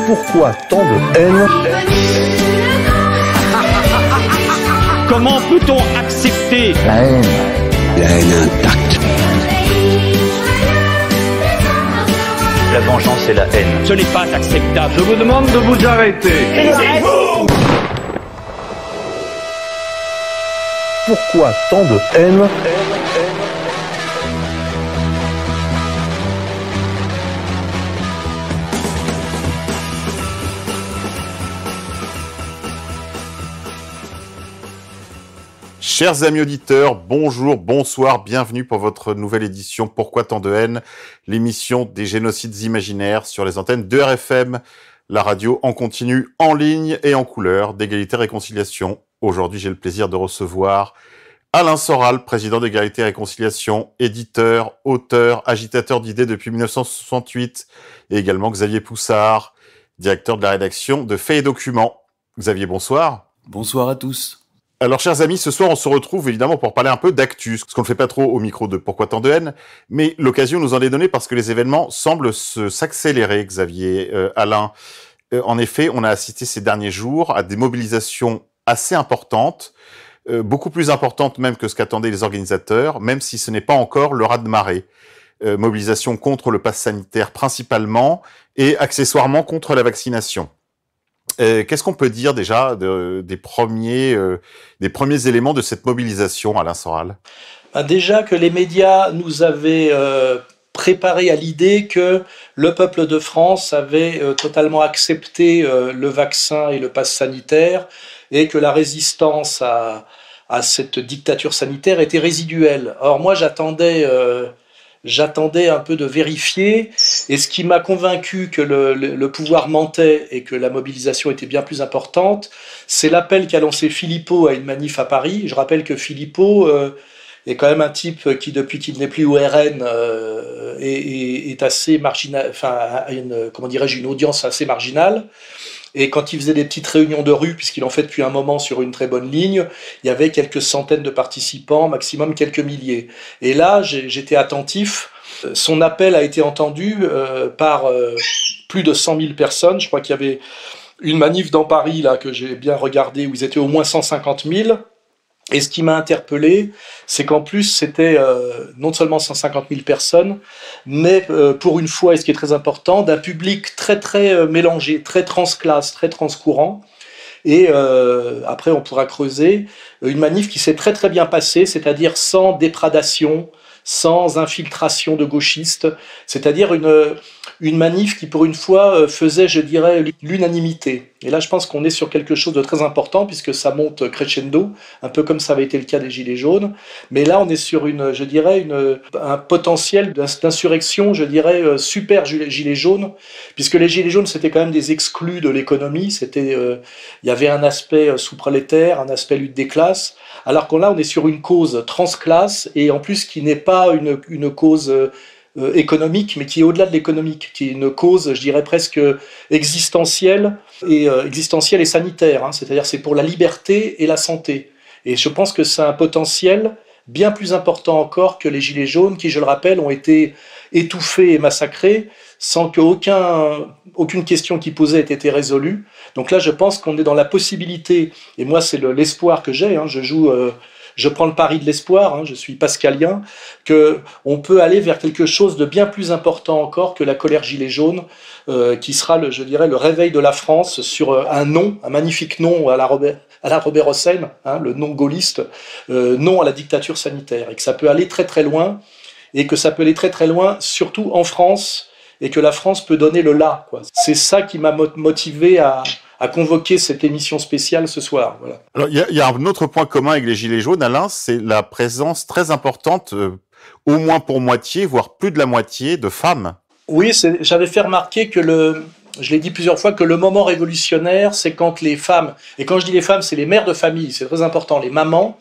Pourquoi tant de haine? Comment peut-on accepter La haine. La haine intacte. La vengeance et la haine. Ce n'est pas acceptable. Je vous demande de vous arrêter. Pourquoi tant de haine? Chers amis auditeurs, bonjour, bonsoir, bienvenue pour votre nouvelle édition Pourquoi tant de haine, l'émission des génocides imaginaires sur les antennes de RFM, la radio en continu, en ligne et en couleur d'Égalité et Réconciliation. Aujourd'hui, j'ai le plaisir de recevoir Alain Soral, président d'Égalité et Réconciliation, éditeur, auteur, agitateur d'idées depuis 1968, et également Xavier Poussard, directeur de la rédaction de Faits et Documents. Xavier, bonsoir. Bonsoir à tous. Alors, chers amis, ce soir, on se retrouve évidemment pour parler un peu d'actu, ce qu'on ne fait pas trop au micro de Pourquoi tant de haine, mais l'occasion nous en est donnée parce que les événements semblent s'accélérer, Xavier, Alain. En effet, on a assisté ces derniers jours à des mobilisations assez importantes, beaucoup plus importantes même que ce qu'attendaient les organisateurs, même si ce n'est pas encore le raz-de-marée. Mobilisation contre le pass sanitaire principalement et accessoirement contre la vaccination. Qu'est-ce qu'on peut dire déjà des premiers éléments de cette mobilisation, Alain Soral? Déjà que les médias nous avaient préparé à l'idée que le peuple de France avait totalement accepté le vaccin et le pass sanitaire et que la résistance à cette dictature sanitaire était résiduelle. Or moi j'attendais un peu de vérifier, et ce qui m'a convaincu que le pouvoir mentait et que la mobilisation était bien plus importante, c'est l'appel qu'a lancé Philippot à une manif à Paris. Je rappelle que Philippot est quand même un type qui, depuis qu'il n'est plus au RN, est assez marginal, enfin a une audience assez marginale. Et quand il faisait des petites réunions de rue, puisqu'il en fait depuis un moment sur une très bonne ligne, il y avait quelques centaines de participants, maximum quelques milliers. Et là, j'étais attentif. Son appel a été entendu par plus de 100 000 personnes. Je crois qu'il y avait une manif dans Paris là que j'ai bien regardé où ils étaient au moins 150 000. Et ce qui m'a interpellé, c'est qu'en plus, c'était non seulement 150 000 personnes, mais pour une fois, et ce qui est très important, d'un public très très mélangé, très transclasse, très transcourant. Et après, on pourra creuser une manif qui s'est très très bien passée, c'est-à-dire sans dépradation, sans infiltration de gauchistes, c'est-à-dire une manif qui, pour une fois, faisait, je dirais, l'unanimité. Et là, je pense qu'on est sur quelque chose de très important, puisque ça monte crescendo, un peu comme ça avait été le cas des Gilets jaunes. Mais là, on est sur un potentiel d'insurrection, je dirais, super Gilets jaunes, puisque les Gilets jaunes, c'était quand même des exclus de l'économie. Il y avait un aspect sous-prolétaire, un aspect lutte des classes, alors qu'on là, on est sur une cause transclasse, et en plus, qui n'est pas une cause économique, mais qui est au-delà de l'économique, qui est une cause, je dirais, presque existentielle et sanitaire, hein. C'est-à-dire c'est pour la liberté et la santé. Et je pense que c'est un potentiel bien plus important encore que les Gilets jaunes, qui, je le rappelle, ont été étouffés et massacrés sans qu'aucune question qui posait ait été résolue. Donc là, je pense qu'on est dans la possibilité, et moi c'est l'espoir que j'ai, hein, je prends le pari de l'espoir, hein, je suis pascalien, qu'on peut aller vers quelque chose de bien plus important encore que la colère gilet jaune, qui sera, le réveil de la France sur un magnifique nom à la Robert Hossein, hein, le nom gaulliste, non à la dictature sanitaire, et que ça peut aller très très loin, et que ça peut aller très très loin, surtout en France, et que la France peut donner le là, quoi. C'est ça qui m'a motivé à convoquer cette émission spéciale ce soir. Voilà. Alors, il y a un autre point commun avec les Gilets jaunes, Alain, c'est la présence très importante, au moins pour moitié, voire plus de la moitié, de femmes. Oui, j'avais fait remarquer que je l'ai dit plusieurs fois, que le moment révolutionnaire, c'est quand les femmes, et quand je dis les femmes, c'est les mères de famille, c'est très important, les mamans,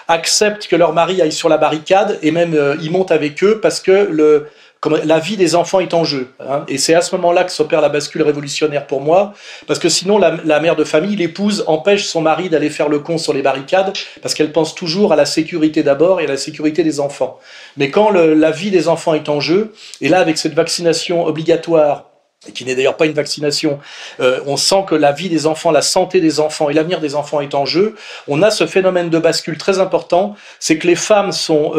acceptent que leur mari aille sur la barricade, et même ils montent avec eux, parce que la vie des enfants est en jeu. Hein, et c'est à ce moment-là que s'opère la bascule révolutionnaire pour moi, parce que sinon la mère de famille, l'épouse, empêche son mari d'aller faire le con sur les barricades, parce qu'elle pense toujours à la sécurité d'abord et à la sécurité des enfants. Mais quand la vie des enfants est en jeu, et là avec cette vaccination obligatoire, et qui n'est d'ailleurs pas une vaccination, on sent que la vie des enfants, la santé des enfants et l'avenir des enfants est en jeu. On a ce phénomène de bascule très important, c'est que les femmes sont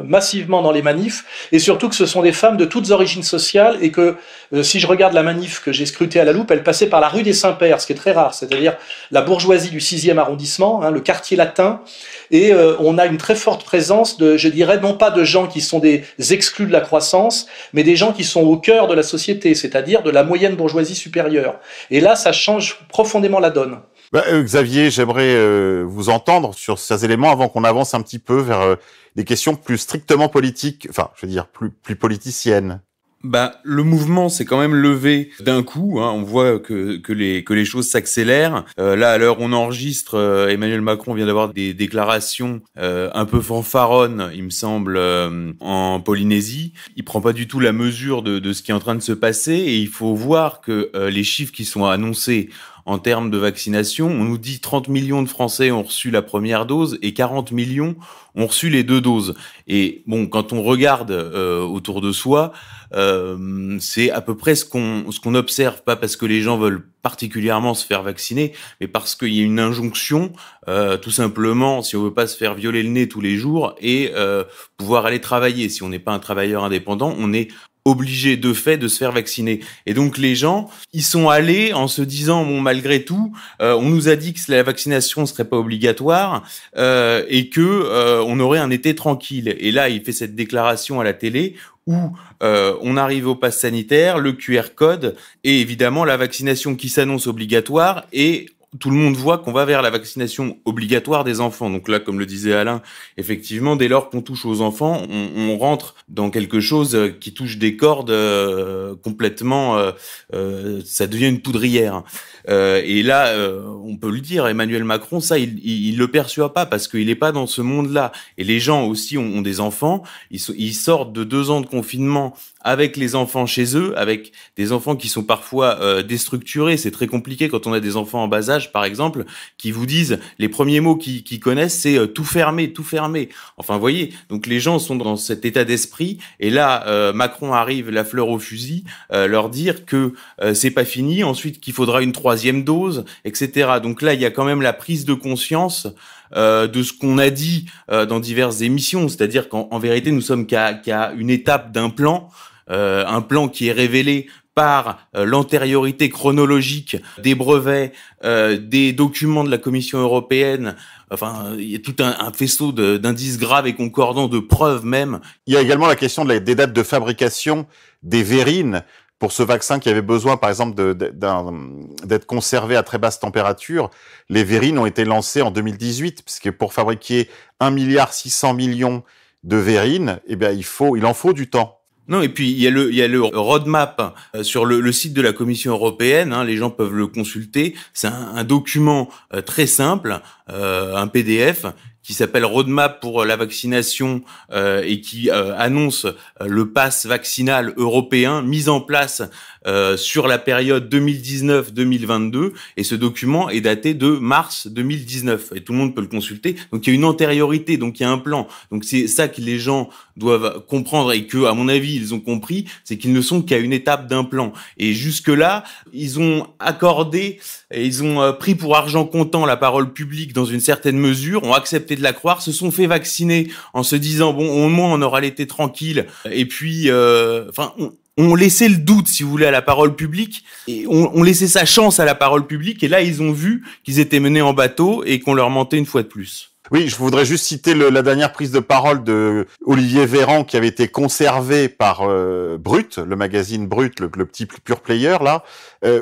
massivement dans les manifs, et surtout que ce sont des femmes de toutes origines sociales, et que si je regarde la manif que j'ai scrutée à la loupe, elle passait par la rue des Saints-Pères, ce qui est très rare, c'est-à-dire la bourgeoisie du 6e arrondissement, hein, le quartier latin, et on a une très forte présence de, je dirais, non pas de gens qui sont des exclus de la croissance, mais des gens qui sont au cœur de la société, c'est-à-dire de la moyenne bourgeoisie supérieure. Et là, ça change profondément la donne. Xavier, j'aimerais vous entendre sur ces éléments avant qu'on avance un petit peu vers des questions plus strictement politiques, enfin, je veux dire, plus politiciennes. Le mouvement s'est quand même levé d'un coup, hein. On voit que les choses s'accélèrent. Là, à l'heure où on enregistre, Emmanuel Macron vient d'avoir des déclarations un peu fanfaronnes, il me semble, en Polynésie. Il prend pas du tout la mesure de ce qui est en train de se passer, et il faut voir que les chiffres qui sont annoncés en termes de vaccination, on nous dit 30 millions de Français ont reçu la première dose et 40 millions ont reçu les 2 doses. Et bon, quand on regarde autour de soi, c'est à peu près ce qu'on observe, pas parce que les gens veulent particulièrement se faire vacciner, mais parce qu'il y a une injonction, tout simplement, si on veut pas se faire violer le nez tous les jours et pouvoir aller travailler. Si on n'est pas un travailleur indépendant, on est obligés de fait de se faire vacciner. Et donc les gens, ils sont allés en se disant, bon, malgré tout, on nous a dit que la vaccination serait pas obligatoire et que on aurait un été tranquille. Et là, il fait cette déclaration à la télé où on arrive au pass sanitaire, le QR code et évidemment la vaccination qui s'annonce obligatoire, et tout le monde voit qu'on va vers la vaccination obligatoire des enfants. Donc là, comme le disait Alain, effectivement, dès lors qu'on touche aux enfants, on rentre dans quelque chose qui touche des cordes complètement, ça devient une poudrière. Et là, on peut le dire, Emmanuel Macron, ça, il le perçoit pas parce qu'il est pas dans ce monde-là. Et les gens aussi ont des enfants, ils sortent de 2 ans de confinement avec les enfants chez eux, avec des enfants qui sont parfois déstructurés. C'est très compliqué quand on a des enfants en bas âge, par exemple, qui vous disent, les premiers mots qu'ils connaissent, c'est tout fermer, tout fermer. Enfin, vous voyez, donc les gens sont dans cet état d'esprit, et là, Macron arrive la fleur au fusil, leur dire que c'est pas fini, ensuite qu'il faudra une 3e dose, etc. Donc là, il y a quand même la prise de conscience de ce qu'on a dit dans diverses émissions, c'est-à-dire qu'en vérité, nous sommes qu'à une étape d'un plan, un plan qui est révélé par l'antériorité chronologique des brevets, des documents de la Commission européenne. Enfin, il y a tout un faisceau d'indices graves et concordants, de preuves même. Il y a également la question des dates de fabrication des verrines pour ce vaccin qui avait besoin, par exemple, d'être conservé à très basse température. Les verrines ont été lancées en 2018, puisque pour fabriquer 1,6 milliard de verrines, eh bien, il en faut du temps. Non, et puis il y a le roadmap sur le site de la Commission européenne, hein, les gens peuvent le consulter. C'est un document très simple, un PDF qui s'appelle Roadmap pour la vaccination et qui annonce le pass vaccinal européen mis en place sur la période 2019-2022, et ce document est daté de mars 2019 et tout le monde peut le consulter. Donc il y a une antériorité, donc il y a un plan. Donc c'est ça que les gens doivent comprendre, et que, à mon avis, ils ont compris, c'est qu'ils ne sont qu'à une étape d'un plan. Et jusque-là, ils ont accordé, et ils ont pris pour argent comptant la parole publique dans une certaine mesure, ont accepté de la croire, se sont fait vacciner en se disant, bon, au moins on aura l'été tranquille, et puis, on laissait le doute, si vous voulez, à la parole publique, et on laissait sa chance à la parole publique, et là, ils ont vu qu'ils étaient menés en bateau et qu'on leur mentait une fois de plus. Oui, je voudrais juste citer la dernière prise de parole de Olivier Véran, qui avait été conservé par Brut, le magazine Brut, le petit pure player là,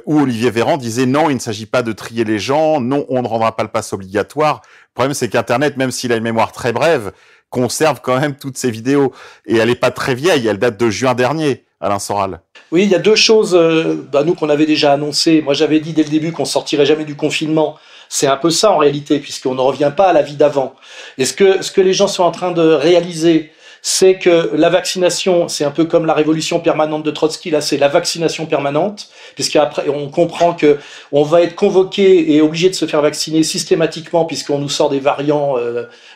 où Olivier Véran disait non, il ne s'agit pas de trier les gens, non, on ne rendra pas le pass obligatoire. Le problème, c'est qu'Internet, même s'il a une mémoire très brève, conserve quand même toutes ces vidéos, et elle est pas très vieille, elle date de juin dernier. Alain Soral. Oui, il y a 2 choses, nous, qu'on avait déjà annoncées. Moi, j'avais dit dès le début qu'on sortirait jamais du confinement. C'est un peu ça, en réalité, puisqu'on ne revient pas à la vie d'avant. Et ce que les gens sont en train de réaliser, c'est que la vaccination, c'est un peu comme la révolution permanente de Trotsky, là c'est la vaccination permanente, puisqu'après on comprend que on va être convoqué et obligé de se faire vacciner systématiquement puisqu'on nous sort des variants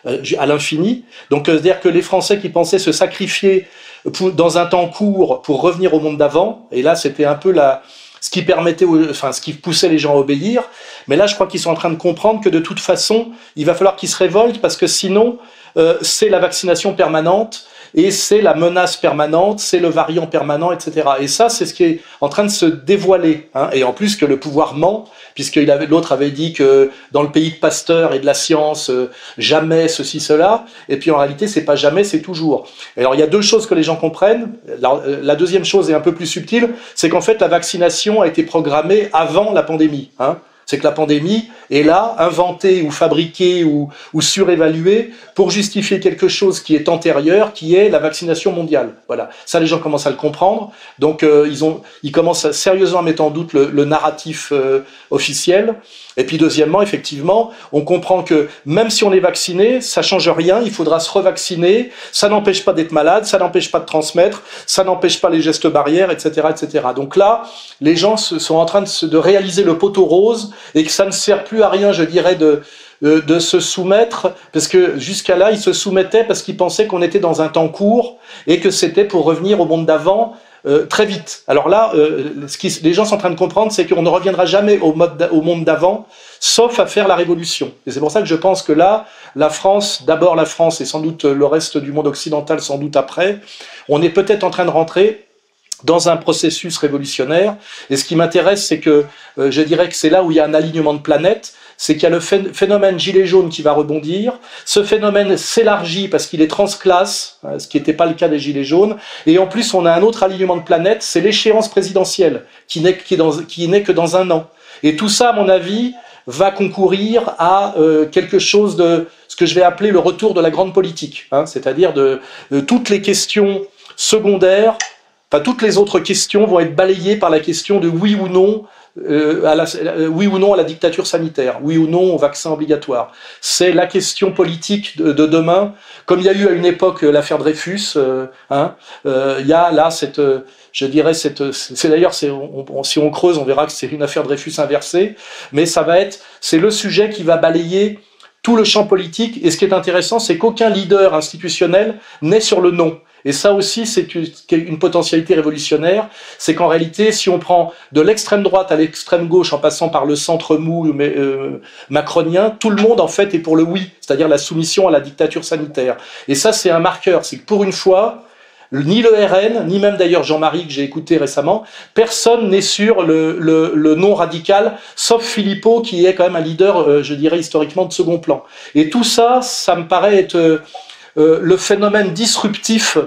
à l'infini. Donc c'est-à-dire que les Français qui pensaient se sacrifier dans un temps court pour revenir au monde d'avant, et là c'était un peu ce qui permettait, ce qui poussait les gens à obéir. Mais là, je crois qu'ils sont en train de comprendre que de toute façon, il va falloir qu'ils se révoltent parce que sinon, c'est la vaccination permanente et c'est la menace permanente, c'est le variant permanent, etc. Et ça, c'est ce qui est en train de se dévoiler. Hein. Et en plus que le pouvoir ment, puisque l'autre avait dit que dans le pays de Pasteur et de la science, jamais ceci, cela. Et puis en réalité, c'est pas jamais, c'est toujours. Alors il y a deux choses que les gens comprennent. La deuxième chose est un peu plus subtile, c'est qu'en fait la vaccination a été programmée avant la pandémie. Hein. C'est que la pandémie est là, inventée ou fabriquée ou surévaluée pour justifier quelque chose qui est antérieur, qui est la vaccination mondiale. Voilà. Ça, les gens commencent à le comprendre. Donc, ils commencent sérieusement à mettre en doute le narratif officiel. Et puis, deuxièmement, effectivement, on comprend que même si on est vacciné, ça change rien. Il faudra se revacciner. Ça n'empêche pas d'être malade. Ça n'empêche pas de transmettre. Ça n'empêche pas les gestes barrières, etc., etc. Donc là, les gens sont en train de réaliser le poteau rose et que ça ne sert plus à rien, je dirais, de se soumettre, parce que jusqu'à là, ils se soumettaient parce qu'ils pensaient qu'on était dans un temps court et que c'était pour revenir au monde d'avant très vite. Alors là, ce que les gens sont en train de comprendre, c'est qu'on ne reviendra jamais au monde d'avant, sauf à faire la révolution. Et c'est pour ça que je pense que là, la France, d'abord la France et sans doute le reste du monde occidental, sans doute après, on est peut-être en train de rentrer dans un processus révolutionnaire. Et ce qui m'intéresse, c'est que je dirais que c'est là où il y a un alignement de planètes, c'est qu'il y a le phénomène gilet jaune qui va rebondir. Ce phénomène s'élargit parce qu'il est transclasse, ce qui n'était pas le cas des gilets jaunes. Et en plus, on a un autre alignement de planètes, c'est l'échéance présidentielle, qui n'est que dans un an. Et tout ça, à mon avis, va concourir à quelque chose de ce que je vais appeler le retour de la grande politique, hein, c'est-à-dire de toutes les questions secondaires. Enfin, toutes les autres questions vont être balayées par la question de oui ou non à la dictature sanitaire, oui ou non au vaccin obligatoire. C'est la question politique de demain, comme il y a eu à une époque l'affaire Dreyfus. Il y a là c'est d'ailleurs, si on creuse, on verra que c'est une affaire Dreyfus inversée, mais c'est le sujet qui va balayer tout le champ politique. Et ce qui est intéressant, c'est qu'aucun leader institutionnel n'est sur le non. Et ça aussi, c'est une potentialité révolutionnaire. C'est qu'en réalité, si on prend de l'extrême droite à l'extrême gauche, en passant par le centre mou macronien, tout le monde, en fait, est pour le oui, c'est-à-dire la soumission à la dictature sanitaire. Et ça, c'est un marqueur. C'est que pour une fois, ni le RN, ni même d'ailleurs Jean-Marie, que j'ai écouté récemment, personne n'est sur le non radical, sauf Philippot, qui est quand même un leader, je dirais, historiquement de second plan. Et tout ça, ça me paraît être le phénomène disruptif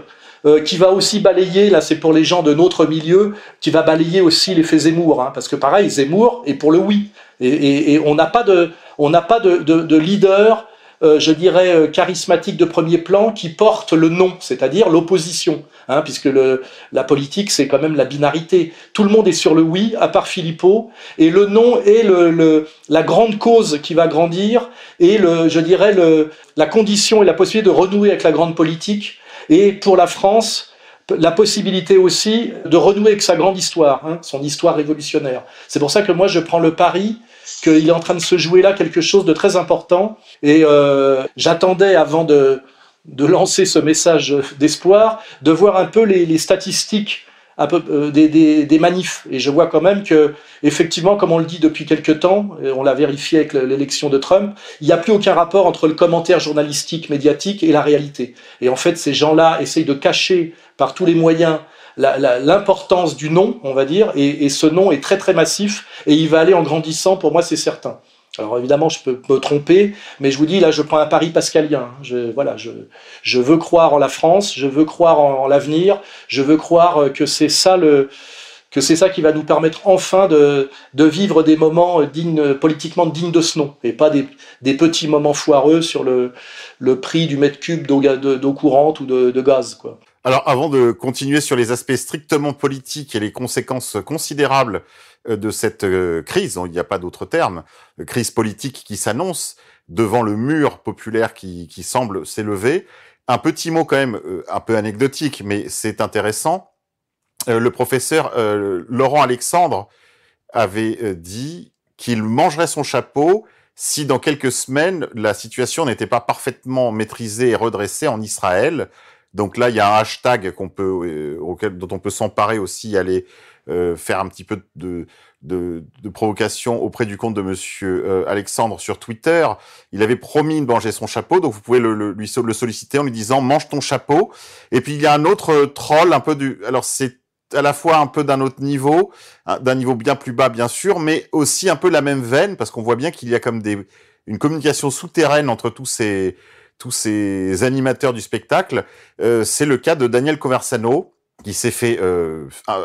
qui va aussi balayer, là c'est pour les gens de notre milieu, qui va balayer aussi l'effet Zemmour, hein, parce que pareil, Zemmour est pour le oui. Et on n'a pas de leader, je dirais, charismatique de premier plan qui porte le non, c'est-à-dire l'opposition, hein, puisque la politique, c'est quand même la binarité. Tout le monde est sur le oui, à part Philippot, et le non est la grande cause qui va grandir, et je dirais la condition et la possibilité de renouer avec la grande politique, et pour la France, la possibilité aussi de renouer avec sa grande histoire, hein, son histoire révolutionnaire. C'est pour ça que moi je prends le pari qu'il est en train de se jouer là quelque chose de très important. Et j'attendais, avant de lancer ce message d'espoir, de voir un peu les statistiques des manifs. Et je vois quand même que, effectivement, comme on le dit depuis quelque temps, et on l'a vérifié avec l'élection de Trump, il n'y a plus aucun rapport entre le commentaire journalistique, médiatique et la réalité. Et en fait, ces gens-là essayent de cacher par tous les moyens l'importance du non, on va dire, et ce non est très très massif, et il va aller en grandissant, pour moi c'est certain. Alors évidemment, je peux me tromper, mais je vous dis, là, je prends un pari pascalien. Je veux croire en la France, je veux croire en l'avenir, je veux croire que c'est ça qui va nous permettre enfin de vivre des moments politiquement dignes de ce nom, et pas des petits moments foireux sur le prix du mètre cube d'eau courante ou de gaz, quoi. Alors, avant de continuer sur les aspects strictement politiques et les conséquences considérables de cette crise, il n'y a pas d'autre terme, crise politique qui s'annonce devant le mur populaire qui semble s'élever, Un petit mot quand même, un peu anecdotique, mais c'est intéressant. Le professeur Laurent Alexandre avait dit qu'il mangerait son chapeau si dans quelques semaines, la situation n'était pas parfaitement maîtrisée et redressée en Israël. Donc là, il y a un hashtag dont on peut s'emparer aussi, aller faire un petit peu de provocation auprès du compte de monsieur Alexandre sur Twitter. Il avait promis de manger son chapeau, donc vous pouvez le solliciter en lui disant « mange ton chapeau ». Et puis il y a un autre troll, alors c'est à la fois un peu d'un autre niveau, d'un niveau bien plus bas bien sûr, mais aussi un peu la même veine, parce qu'on voit bien qu'il y a comme une communication souterraine entre tous ces animateurs du spectacle. C'est le cas de Daniel Conversano, qui s'est fait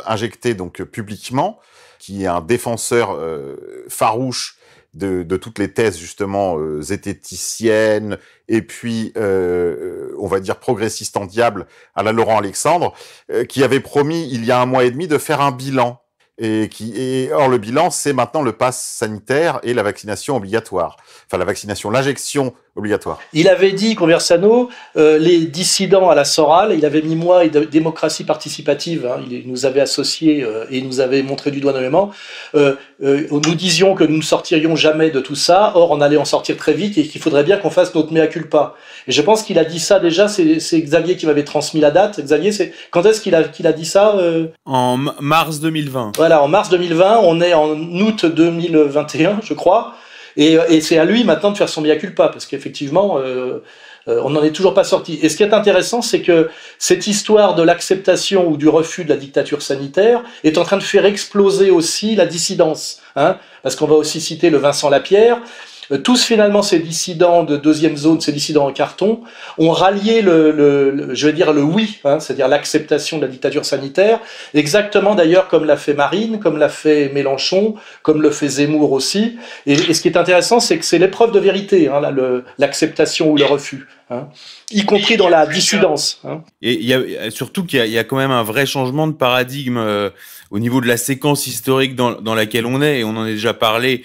injecter donc publiquement, qui est un défenseur farouche de toutes les thèses justement zététiciennes et puis on va dire progressistes en diable à la Laurent Alexandre, qui avait promis il y a 1 mois et demi de faire un bilan. Or le bilan, c'est maintenant le pass sanitaire et la vaccination obligatoire. Enfin, l'injection obligatoire. Il avait dit, Conversano, les dissidents à la Soral, il avait mis moi et démocratie participative, hein, il nous avait associés et il nous avait montré du doigt nommément. Nous disions que nous ne sortirions jamais de tout ça, or on allait en sortir très vite et qu'il faudrait bien qu'on fasse notre mea culpa. Et je pense qu'il a dit ça déjà, c'est Xavier qui m'avait transmis la date. Xavier, quand est-ce qu'il a dit ça En mars 2020. Voilà, en mars 2020, on est en août 2021, je crois. Et c'est à lui maintenant de faire son mea culpa, parce qu'effectivement, on n'en est toujours pas sorti. Et ce qui est intéressant, c'est que cette histoire de l'acceptation ou du refus de la dictature sanitaire est en train de faire exploser aussi la dissidence. Hein, parce qu'on va aussi citer le Vincent Lapierre. Tous finalement ces dissidents de deuxième zone, ces dissidents en carton, ont rallié le oui, hein, c'est-à-dire l'acceptation de la dictature sanitaire, exactement d'ailleurs comme l'a fait Marine, comme l'a fait Mélenchon, comme le fait Zemmour aussi. Et ce qui est intéressant, c'est que c'est l'épreuve de vérité, hein, l'acceptation ou le refus, hein, y compris dans la dissidence. Hein. Et il y a surtout qu'il y a quand même un vrai changement de paradigme au niveau de la séquence historique dans laquelle on est, et on en a déjà parlé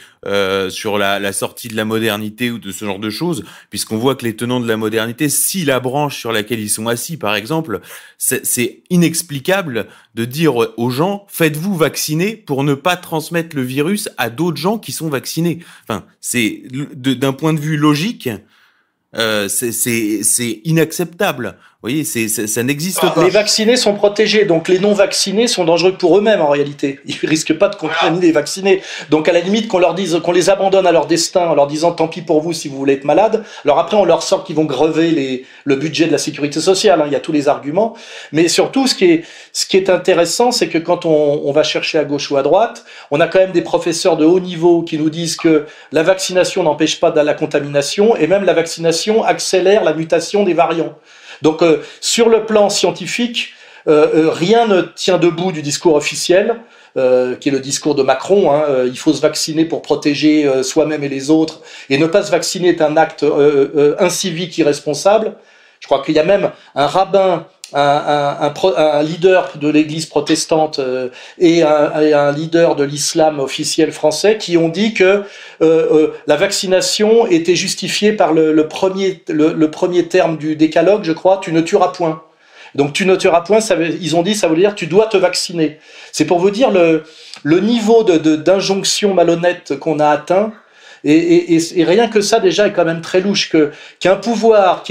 sur la sortie de la modernité ou de ce genre de choses, puisqu'on voit que les tenants de la modernité, si la branche sur laquelle ils sont assis, par exemple, c'est inexplicable de dire aux gens « faites-vous vacciner pour ne pas transmettre le virus à d'autres gens qui sont vaccinés ». Enfin, c'est d'un point de vue logique, c'est inacceptable. Vous voyez, ça n'existe pas. Les vaccinés sont protégés, donc les non-vaccinés sont dangereux pour eux-mêmes en réalité. Ils risquent pas de contaminer les vaccinés. Donc à la limite qu'on leur dise, qu'on les abandonne à leur destin en leur disant tant pis pour vous si vous voulez être malade. Alors après on leur sort qu'ils vont grever le budget de la sécurité sociale. Hein, il y a tous les arguments. Mais surtout ce qui est intéressant, c'est que quand on va chercher à gauche ou à droite, on a quand même des professeurs de haut niveau qui nous disent que la vaccination n'empêche pas de la contamination et même la vaccination accélère la mutation des variants. Donc sur le plan scientifique, rien ne tient debout du discours officiel, qui est le discours de Macron. Hein, il faut se vacciner pour protéger soi-même et les autres, et ne pas se vacciner est un acte incivique, irresponsable. Je crois qu'il y a même un rabbin, un leader de l'église protestante et un leader de l'islam officiel français qui ont dit que la vaccination était justifiée par le premier terme du décalogue, je crois, tu ne tueras point. Donc tu ne tueras point, ils ont dit, ça veut dire tu dois te vacciner. C'est pour vous dire le niveau d'injonction malhonnête qu'on a atteint. Et rien que ça déjà est quand même très louche, qu'un pouvoir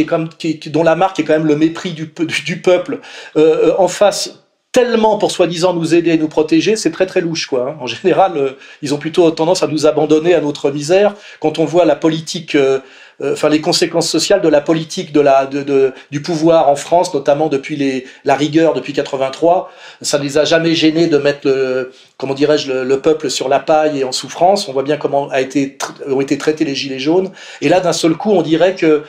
dont la marque est quand même le mépris du peuple en face tellement pour soi-disant nous aider et nous protéger, c'est très très louche quoi. Hein. En général, ils ont plutôt tendance à nous abandonner à notre misère quand on voit la politique, les conséquences sociales de la politique du pouvoir en France, notamment depuis la rigueur depuis 83. Ça ne les a jamais gênés de mettre le peuple sur la paille et en souffrance. On voit bien comment ont été traités les gilets jaunes. Et là, d'un seul coup, on dirait que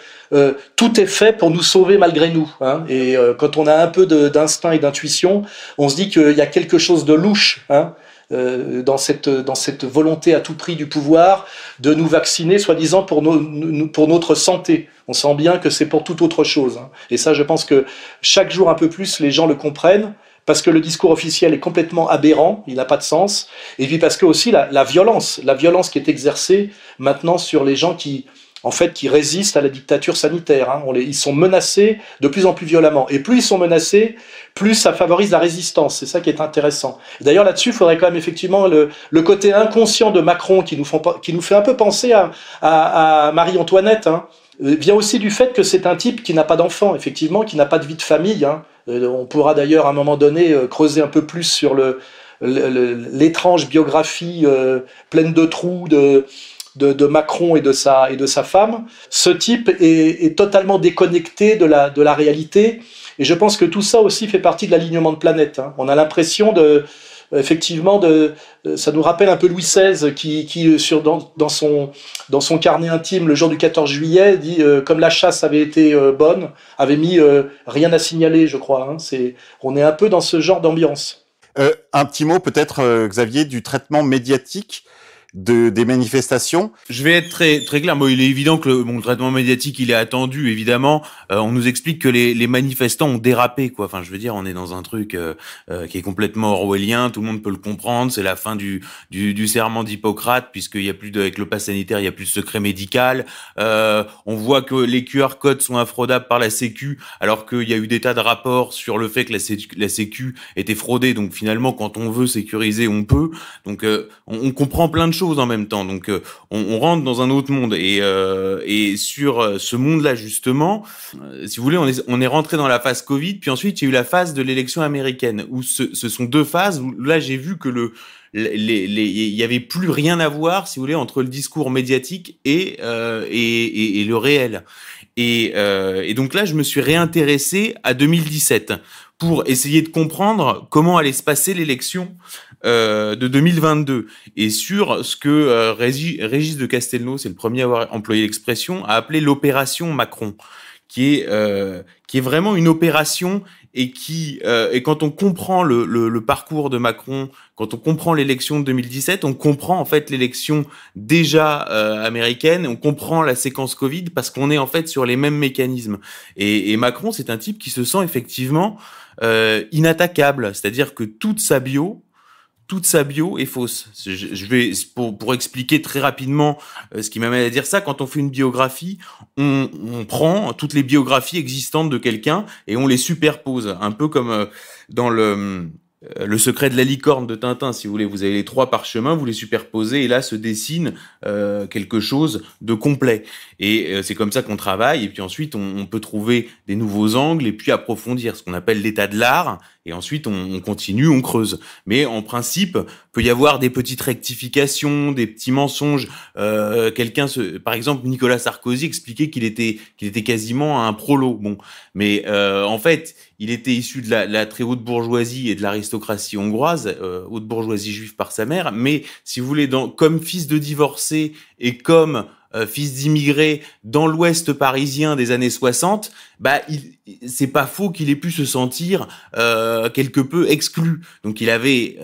tout est fait pour nous sauver malgré nous. Hein. Et quand on a un peu d'instinct et d'intuition, on se dit qu'il y a quelque chose de louche. Hein. Dans cette volonté à tout prix du pouvoir de nous vacciner, soi-disant pour notre santé. On sent bien que c'est pour toute autre chose. Hein. Et ça, je pense que chaque jour un peu plus, les gens le comprennent, parce que le discours officiel est complètement aberrant, il n'a pas de sens, et puis parce que aussi la violence qui est exercée maintenant sur les gens qui en fait, qui résistent à la dictature sanitaire. Hein. Ils sont menacés de plus en plus violemment. Et plus ils sont menacés, plus ça favorise la résistance. C'est ça qui est intéressant. D'ailleurs, là-dessus, il faudrait quand même effectivement le côté inconscient de Macron qui nous fait un peu penser à Marie-Antoinette, hein, vient aussi du fait que c'est un type qui n'a pas d'enfant, effectivement, qui n'a pas de vie de famille. Hein. On pourra d'ailleurs à un moment donné creuser un peu plus sur l'étrange biographie pleine de trous de Macron et de sa femme. Ce type est totalement déconnecté de la réalité, et je pense que tout ça aussi fait partie de l'alignement de planète. Hein. On a l'impression effectivement ça nous rappelle un peu Louis XVI qui dans son carnet intime le jour du 14 juillet dit comme la chasse avait été bonne, avait mis rien à signaler, je crois. Hein. On est un peu dans ce genre d'ambiance. Un petit mot peut-être, Xavier, du traitement médiatique des manifestations. Je vais être très très clair. Moi, il est évident que le traitement médiatique, il est attendu, évidemment. On nous explique que les manifestants ont dérapé, quoi. Enfin, je veux dire, on est dans un truc qui est complètement orwellien. Tout le monde peut le comprendre. C'est la fin du serment d'Hippocrate, puisqu'il y a plus avec le pass sanitaire, il y a plus de secret médical. On voit que les QR codes sont infraudables par la Sécu, alors qu'il y a eu des tas de rapports sur le fait que la Sécu était fraudée. Donc finalement, quand on veut sécuriser, on peut. Donc on comprend plein de choses en même temps, donc on rentre dans un autre monde, et sur ce monde-là justement, si vous voulez, on est rentré dans la phase Covid, puis ensuite il y a eu la phase de l'élection américaine, où ce sont deux phases où là j'ai vu que il y avait plus rien à voir, si vous voulez, entre le discours médiatique et le réel, et donc là je me suis réintéressé à 2017 pour essayer de comprendre comment allait se passer l'élection de 2022, et sur ce que Régis de Castelnau, c'est le premier à avoir employé l'expression, a appelé l'opération Macron, qui est vraiment une opération, et quand on comprend le parcours de Macron, quand on comprend l'élection de 2017, on comprend en fait l'élection déjà américaine, on comprend la séquence Covid, parce qu'on est en fait sur les mêmes mécanismes. Et Macron, c'est un type qui se sent effectivement inattaquable, c'est-à-dire que toute sa bio est fausse. Je vais pour expliquer très rapidement ce qui m'amène à dire ça. Quand on fait une biographie, on prend toutes les biographies existantes de quelqu'un et on les superpose, un peu comme dans le secret de la licorne de Tintin, si vous voulez. Vous avez les trois parchemins, vous les superposez, et là se dessine quelque chose de complet. Et c'est comme ça qu'on travaille, et puis ensuite on peut trouver des nouveaux angles, et puis approfondir ce qu'on appelle l'état de l'art, et ensuite on continue, on creuse. Mais en principe, peut y avoir des petites rectifications, des petits mensonges. Par exemple, Nicolas Sarkozy expliquait qu'il était quasiment un prolo. Bon, mais en fait, il était issu de la très haute bourgeoisie et de l'aristocratie hongroise, haute bourgeoisie juive par sa mère, mais si vous voulez, comme fils de divorcé et comme fils d'immigré dans l'Ouest parisien des années 60, c'est pas faux qu'il ait pu se sentir quelque peu exclu. Donc il avait,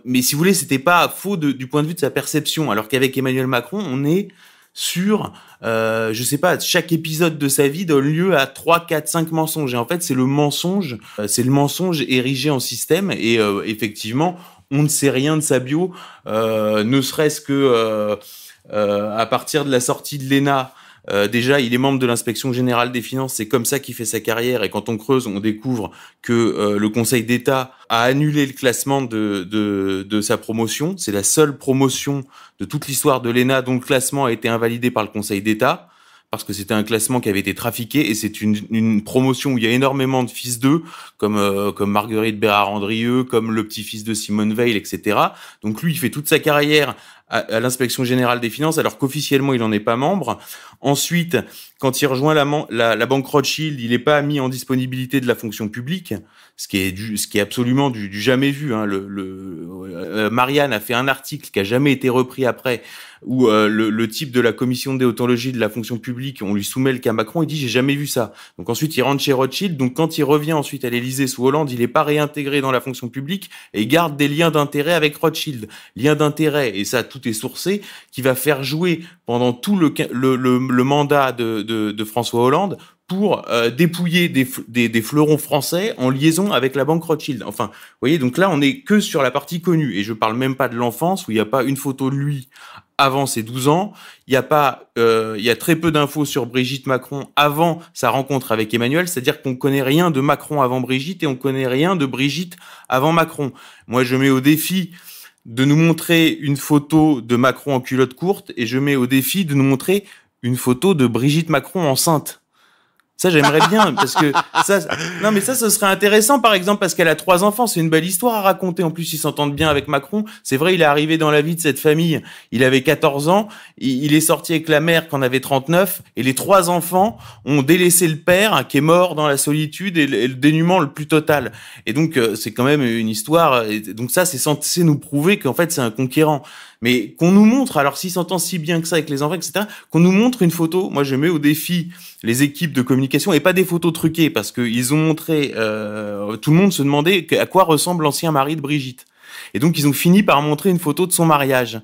mais si vous voulez, c'était pas faux du point de vue de sa perception. Alors qu'avec Emmanuel Macron, on est sur, je sais pas, chaque épisode de sa vie donne lieu à 3, 4, 5 mensonges. Et en fait, c'est le mensonge érigé en système. Et effectivement, on ne sait rien de sa bio, ne serait-ce que à partir de la sortie de l'ENA. Déjà, il est membre de l'inspection générale des finances, c'est comme ça qu'il fait sa carrière, et quand on creuse, on découvre que le Conseil d'État a annulé le classement de sa promotion. C'est la seule promotion de toute l'histoire de l'ENA dont le classement a été invalidé par le Conseil d'État, parce que c'était un classement qui avait été trafiqué, et c'est une promotion où il y a énormément de fils d'eux, comme Marguerite Bérard-Andrieux, comme le petit-fils de Simone Veil, etc. Donc lui, il fait toute sa carrière à l'inspection générale des finances, alors qu'officiellement il n'en est pas membre. Ensuite, quand il rejoint la banque Rothschild, il n'est pas mis en disponibilité de la fonction publique, ce qui est absolument du jamais vu. Hein. Marianne a fait un article qui a jamais été repris après, où le type de la commission de déontologie de la fonction publique, on lui soumet le cas Macron, il dit j'ai jamais vu ça. Donc ensuite il rentre chez Rothschild, donc quand il revient ensuite à l'Élysée sous Hollande, il n'est pas réintégré dans la fonction publique et il garde des liens d'intérêt avec Rothschild. Liens d'intérêt, et ça tout est sourcé, qui va faire jouer pendant tout le mandat de François Hollande pour dépouiller des fleurons français en liaison avec la banque Rothschild. Enfin, vous voyez, donc là on est que sur la partie connue, et je parle même pas de l'enfance où il n'y a pas une photo de lui avant ses 12 ans. Il y a très peu d'infos sur Brigitte Macron avant sa rencontre avec Emmanuel, c'est-à-dire qu'on connaît rien de Macron avant Brigitte et on connaît rien de Brigitte avant Macron. Moi, je mets au défi de nous montrer une photo de Macron en culotte courte et je mets au défi de nous montrer une photo de Brigitte Macron enceinte. Ça, j'aimerais bien, parce que ce serait intéressant, par exemple, parce qu'elle a 3 enfants. C'est une belle histoire à raconter. En plus, ils s'entendent bien avec Macron. C'est vrai, il est arrivé dans la vie de cette famille. Il avait 14 ans. Il est sorti avec la mère quand on avait 39. Et les 3 enfants ont délaissé le père, qui est mort dans la solitude et le dénuement le plus total. Et donc, c'est quand même une histoire. Et donc ça, c'est censé nous prouver qu'en fait, c'est un conquérant. Mais qu'on nous montre, alors s'il s'entend si bien que ça avec les enfants, etc., qu'on nous montre une photo. Moi, je mets au défi les équipes de communication et pas des photos truquées, parce qu'ils ont montré, tout le monde se demandait à quoi ressemble l'ancien mari de Brigitte. Et donc, ils ont fini par montrer une photo de son mariage.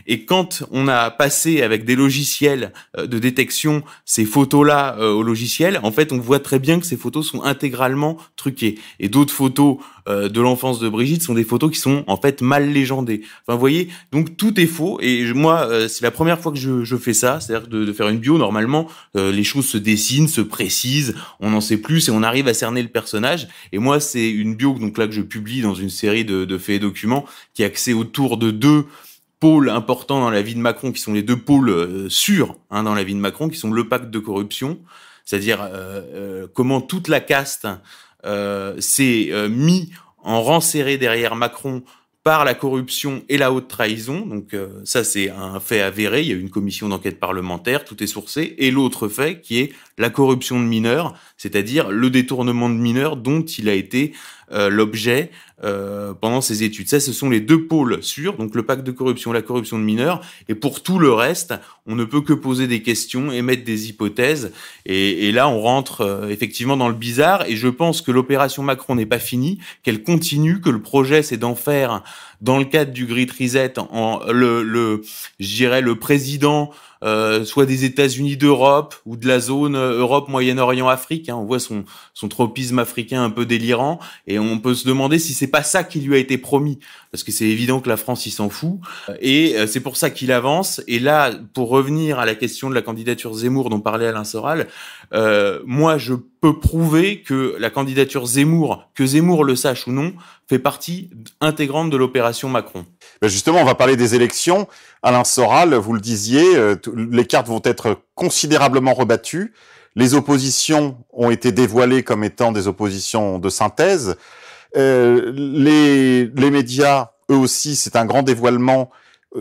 Et quand on a passé avec des logiciels de détection ces photos-là au logiciel, en fait, on voit très bien que ces photos sont intégralement truquées. Et d'autres photos de l'enfance de Brigitte sont des photos qui sont en fait mal légendées. Enfin, vous voyez, donc tout est faux. Et moi, c'est la première fois que je fais ça, c'est-à-dire de faire une bio. Normalement, les choses se dessinent, se précisent, on en sait plus et on arrive à cerner le personnage. Et moi, c'est une bio donc là que je publie dans une série de faits et documents qui est axée autour de 2 pôles importants dans la vie de Macron, qui sont les 2 pôles sûrs dans la vie de Macron, qui sont le pacte de corruption, c'est-à-dire comment toute la caste s'est mis en rang serré derrière Macron par la corruption et la haute trahison. Donc ça, c'est un fait avéré. Il y a eu une commission d'enquête parlementaire, tout est sourcé. Et l'autre fait, qui est la corruption de mineurs, c'est-à-dire le détournement de mineurs dont il a été l'objet pendant ses études. Ça, ce sont les 2 pôles sûrs, donc le pacte de corruption, la corruption de mineurs. Et pour tout le reste, on ne peut que poser des questions, émettre des hypothèses. Et là, on rentre effectivement dans le bizarre. Et je pense que l'opération Macron n'est pas finie, qu'elle continue, que le projet, c'est d'en faire, dans le cadre du Great Reset, le président soit des États-Unis d'Europe ou de la zone Europe, Moyen-Orient, Afrique. On voit son tropisme africain un peu délirant et on peut se demander si c'est pas ça qui lui a été promis, parce que c'est évident que la France il s'en fout et c'est pour ça qu'il avance. Et là, pour revenir à la question de la candidature Zemmour dont parlait Alain Soral, moi je peux prouver que la candidature Zemmour, que Zemmour le sache ou non, fait partie intégrante de l'opération Macron. Justement, on va parler des élections. Alain Soral, vous le disiez, les cartes vont être considérablement rebattues. Les oppositions ont été dévoilées comme étant des oppositions de synthèse. Les médias, eux aussi, c'est un grand dévoilement,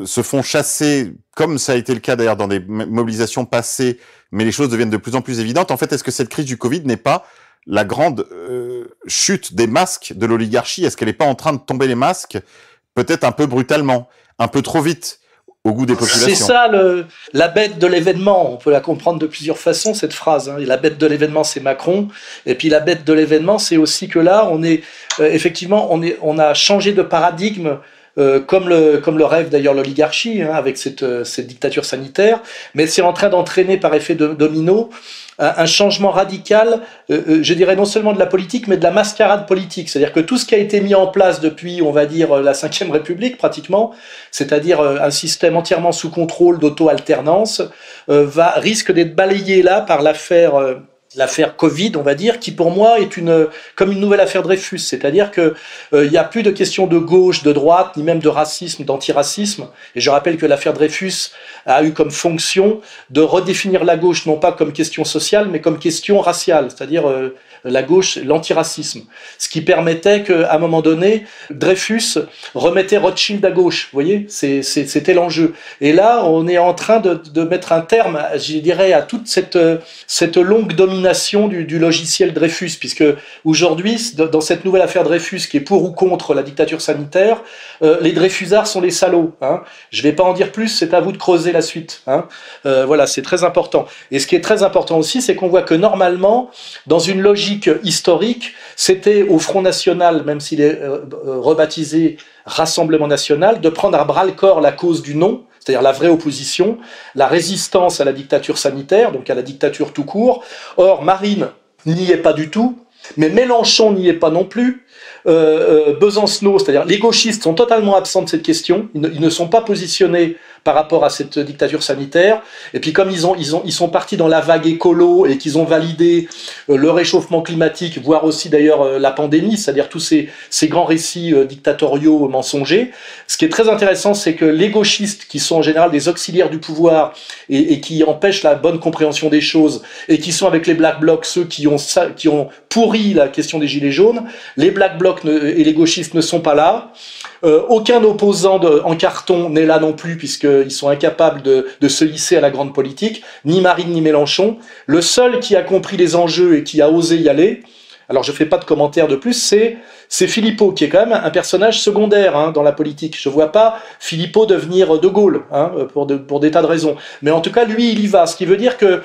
se font chasser, comme ça a été le cas d'ailleurs dans des mobilisations passées, mais les choses deviennent de plus en plus évidentes. En fait, est-ce que cette crise du Covid n'est pas la grande chute des masques de l'oligarchie? Est-ce qu'elle n'est pas en train de tomber les masques, peut-être un peu brutalement, un peu trop vite, au goût des populations? C'est ça la bête de l'événement. On peut la comprendre de plusieurs façons, cette phrase. La bête de l'événement, c'est Macron. Et puis la bête de l'événement, c'est aussi que là, on est effectivement, on a changé de paradigme. Comme le rêve d'ailleurs l'oligarchie, avec cette dictature sanitaire, mais c'est en train d'entraîner par effet domino un changement radical, je dirais non seulement de la politique, mais de la mascarade politique. C'est-à-dire que tout ce qui a été mis en place depuis, on va dire, la Ve République pratiquement, c'est-à-dire un système entièrement sous contrôle d'auto-alternance, risque d'être balayé là par l'affaire Covid, on va dire, qui pour moi est comme une nouvelle affaire Dreyfus, c'est-à-dire que il y a plus de questions de gauche, de droite, ni même de racisme, d'antiracisme. Et je rappelle que l'affaire Dreyfus a eu comme fonction de redéfinir la gauche non pas comme question sociale, mais comme question raciale, c'est-à-dire la gauche, l'antiracisme. Ce qui permettait qu'à un moment donné, Dreyfus remettait Rothschild à gauche. Vous voyez, c'était l'enjeu. Et là, on est en train de mettre un terme, je dirais, à toute cette longue domination du logiciel Dreyfus, puisque aujourd'hui, dans cette nouvelle affaire Dreyfus, qui est pour ou contre la dictature sanitaire, les Dreyfusards sont les salauds. Je ne vais pas en dire plus, c'est à vous de creuser la suite. Voilà, c'est très important. Et ce qui est très important aussi, c'est qu'on voit que normalement, dans une logique historique, c'était au Front National, même s'il est rebaptisé Rassemblement National, de prendre à bras-le-corps la cause du non, c'est-à-dire la vraie opposition, la résistance à la dictature sanitaire, donc à la dictature tout court. Or, Marine n'y est pas du tout, mais Mélenchon n'y est pas non plus. Besancenot, c'est-à-dire les gauchistes sont totalement absents de cette question, ils ne sont pas positionnés par rapport à cette dictature sanitaire. Et puis comme ils sont partis dans la vague écolo et qu'ils ont validé le réchauffement climatique, voire aussi d'ailleurs la pandémie, c'est-à-dire tous ces grands récits dictatoriaux mensongers. Ce qui est très intéressant, c'est que les gauchistes, qui sont en général des auxiliaires du pouvoir et qui empêchent la bonne compréhension des choses, et qui sont avec les Black Blocs, ceux qui ont pourri la question des Gilets jaunes, les Black Blocs et les gauchistes ne sont pas là. Aucun opposant en carton n'est là non plus, puisqu'ils sont incapables de se hisser à la grande politique, ni Marine ni Mélenchon. Le seul qui a compris les enjeux et qui a osé y aller, alors je fais pas de commentaires de plus, c'est Philippot, qui est quand même un personnage secondaire dans la politique. Je vois pas Philippot devenir De Gaulle, pour des tas de raisons. Mais en tout cas, lui, il y va. Ce qui veut dire que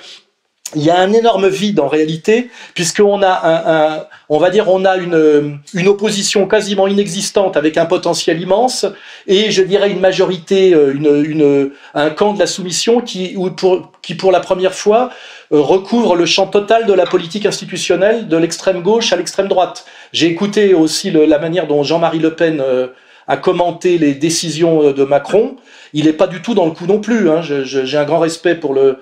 il y a un énorme vide en réalité, puisqu'on a on a une opposition quasiment inexistante avec un potentiel immense, et je dirais une majorité, un camp de la soumission qui pour la première fois recouvre le champ total de la politique institutionnelle de l'extrême gauche à l'extrême droite. J'ai écouté aussi la manière dont Jean-Marie Le Pen a commenté les décisions de Macron. Il n'est pas du tout dans le coup non plus. J'ai un grand respect pour le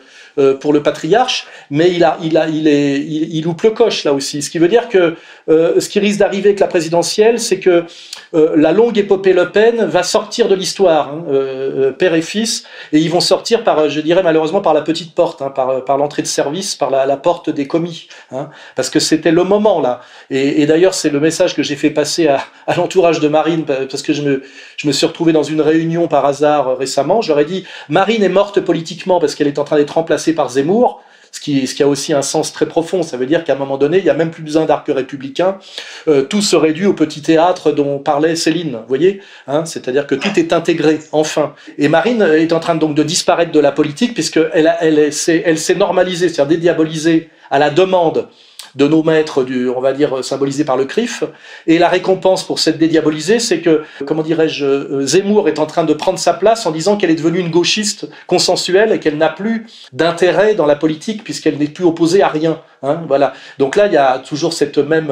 patriarche, mais il loupe le coche là aussi. Ce qui veut dire que ce qui risque d'arriver avec la présidentielle, c'est que la longue épopée Le Pen va sortir de l'histoire, père et fils, et ils vont sortir je dirais malheureusement par la petite porte, par l'entrée de service, par la porte des commis, parce que c'était le moment là. Et d'ailleurs c'est le message que j'ai fait passer à l'entourage de Marine, parce que je me suis retrouvé dans une réunion par hasard récemment. J'aurais dit Marine est morte politiquement parce qu'elle est en train d'être remplacée par Zemmour, ce qui a aussi un sens très profond. Ça veut dire qu'à un moment donné, il n'y a même plus besoin d'arc républicain. Tout se réduit au petit théâtre dont parlait Céline, vous voyez, c'est-à-dire que tout est intégré, enfin. Et Marine est en train donc de disparaître de la politique, puisqu'elle s'est normalisée, c'est-à-dire dédiabolisée à la demande de nos maîtres, on va dire symbolisés par le CRIF, et la récompense pour cette dédiabolisée, c'est que, comment dirais-je, Zemmour est en train de prendre sa place en disant qu'elle est devenue une gauchiste consensuelle et qu'elle n'a plus d'intérêt dans la politique puisqu'elle n'est plus opposée à rien. Voilà. Donc là, il y a toujours cette même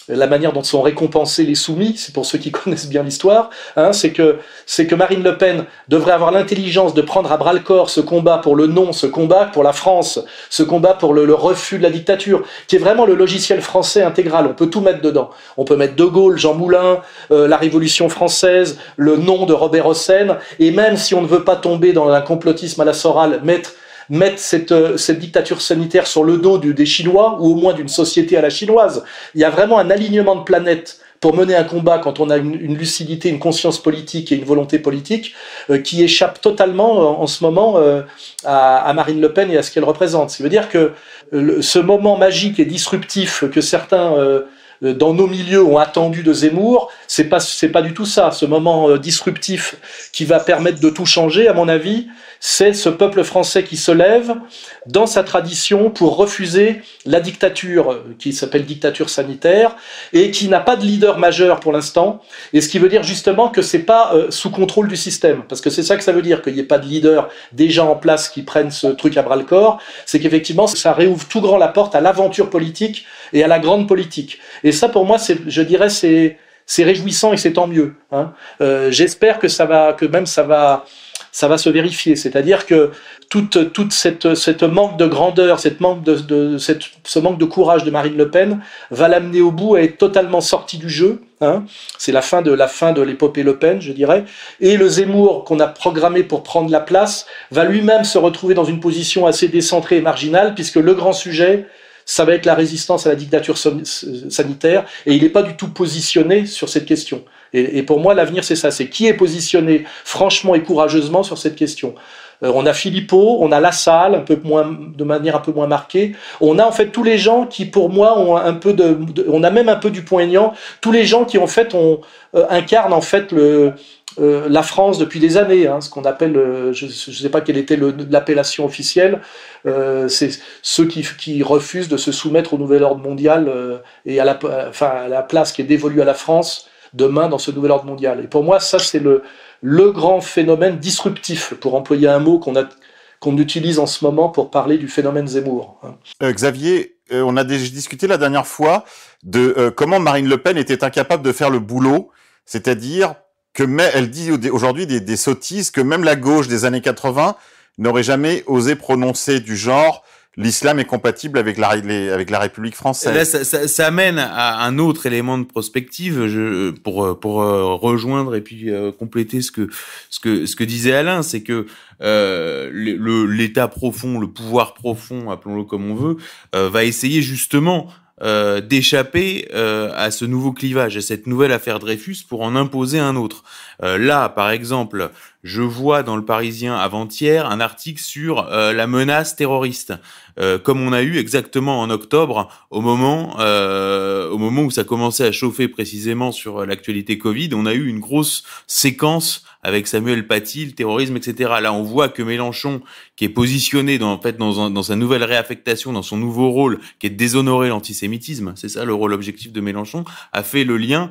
la manière dont sont récompensés les soumis, c'est pour ceux qui connaissent bien l'histoire, c'est que Marine Le Pen devrait avoir l'intelligence de prendre à bras-le-corps ce combat pour le non, ce combat pour la France, ce combat pour le refus de la dictature, qui est vraiment le logiciel français intégral. On peut tout mettre dedans. On peut mettre De Gaulle, Jean Moulin, la Révolution française, le nom de Robert Hossein, et même si on ne veut pas tomber dans un complotisme à la Soral, mettre cette dictature sanitaire sur le dos des Chinois, ou au moins d'une société à la chinoise. Il y a vraiment un alignement de planètes pour mener un combat quand on a une lucidité, une conscience politique et une volonté politique qui échappe totalement en ce moment à Marine Le Pen et à ce qu'elle représente. Ça veut dire que ce moment magique et disruptif que certains dans nos milieux ont attendu de Zemmour, c'est pas du tout ça. Ce moment disruptif qui va permettre de tout changer, à mon avis, c'est ce peuple français qui se lève dans sa tradition pour refuser la dictature qui s'appelle dictature sanitaire et qui n'a pas de leader majeur pour l'instant, et ce qui veut dire justement que c'est pas sous contrôle du système, parce que c'est ça que ça veut dire, qu'il n'y ait pas de leader déjà en place qui prenne ce truc à bras le corps, c'est qu'effectivement ça réouvre tout grand la porte à l'aventure politique et à la grande politique. Et ça pour moi, je dirais c'est réjouissant et c'est tant mieux. J'espère que ça va se vérifier, c'est-à-dire que toute cette manque de grandeur, ce manque de courage de Marine Le Pen va l'amener au bout à être totalement sorti du jeu. C'est la fin de l'épopée Le Pen, je dirais. Et le Zemmour qu'on a programmé pour prendre la place va lui-même se retrouver dans une position assez décentrée et marginale, puisque le grand sujet, ça va être la résistance à la dictature sanitaire, et il n'est pas du tout positionné sur cette question. Et pour moi, l'avenir, c'est ça, c'est qui est positionné franchement et courageusement sur cette question. On a Philippot, on a Lassalle, de manière un peu moins marquée. On a en fait tous les gens qui, pour moi, ont on a même un peu du poignant, tous les gens qui en fait incarnent en fait la France depuis des années, ce qu'on appelle, je ne sais pas quelle était l'appellation officielle, c'est ceux qui refusent de se soumettre au nouvel ordre mondial et à la place qui est dévolue à la France demain dans ce nouvel ordre mondial. Et pour moi, ça c'est le grand phénomène disruptif, pour employer un mot qu'on utilise en ce moment pour parler du phénomène Zemmour. Xavier, on a déjà discuté la dernière fois de comment Marine Le Pen était incapable de faire le boulot, c'est-à-dire elle dit aujourd'hui des sottises que même la gauche des années 80 n'aurait jamais osé prononcer du genre l'islam est compatible avec la République française. Là, ça amène à un autre élément de prospective pour rejoindre et puis compléter ce que disait Alain, c'est que l'État profond, le pouvoir profond, appelons-le comme on veut, va essayer justement d'échapper à ce nouveau clivage, à cette nouvelle affaire Dreyfus pour en imposer un autre. Là, par exemple, je vois dans le Parisien avant-hier un article sur la menace terroriste, comme on a eu exactement en octobre, au moment où ça commençait à chauffer précisément sur l'actualité Covid, on a eu une grosse séquence avec Samuel Paty, le terrorisme, etc. Là, on voit que Mélenchon, qui est positionné dans sa nouvelle réaffectation, dans son nouveau rôle, qui est de déshonorer l'antisémitisme, c'est ça le rôle objectif de Mélenchon, a fait le lien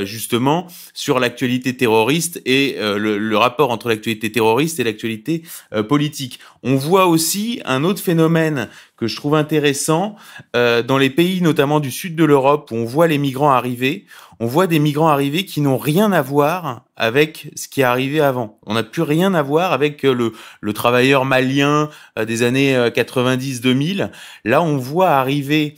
justement sur l'actualité terroriste et le rapport entre l'actualité terroriste et l'actualité politique. On voit aussi un autre phénomène que je trouve intéressant dans les pays notamment du sud de l'Europe où on voit les migrants arriver. On voit des migrants arriver qui n'ont rien à voir avec ce qui est arrivé avant. On n'a plus rien à voir avec le travailleur malien des années 90-2000. Là, on voit arriver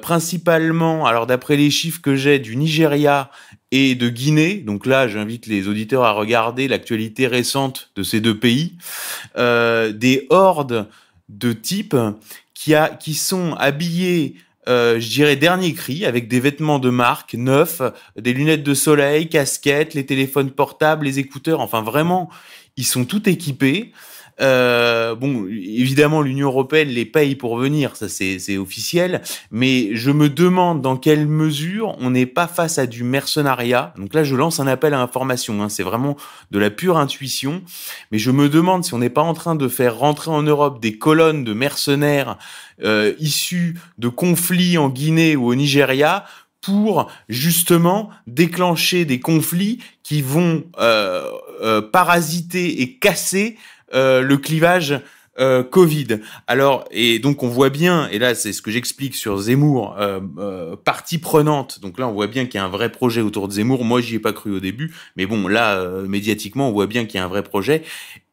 principalement, alors d'après les chiffres que j'ai, du Nigeria et de Guinée. Donc là, j'invite les auditeurs à regarder l'actualité récente de ces deux pays. Des hordes de types qui sont habillés je dirais dernier cri, avec des vêtements de marque, neufs, des lunettes de soleil, casquettes, les téléphones portables, les écouteurs, enfin vraiment, ils sont tout équipés. Bon, évidemment, l'Union européenne les paye pour venir, ça c'est officiel, mais je me demande dans quelle mesure on n'est pas face à du mercenariat. Donc là, je lance un appel à information, hein, c'est vraiment de la pure intuition, mais je me demande si on n'est pas en train de faire rentrer en Europe des colonnes de mercenaires issus de conflits en Guinée ou au Nigeria pour justement déclencher des conflits qui vont parasiter et casser le clivage Covid. Alors, et donc on voit bien, et là c'est ce que j'explique sur Zemmour, partie prenante. Donc là on voit bien qu'il y a un vrai projet autour de Zemmour. Moi j'y ai pas cru au début, mais bon là médiatiquement on voit bien qu'il y a un vrai projet.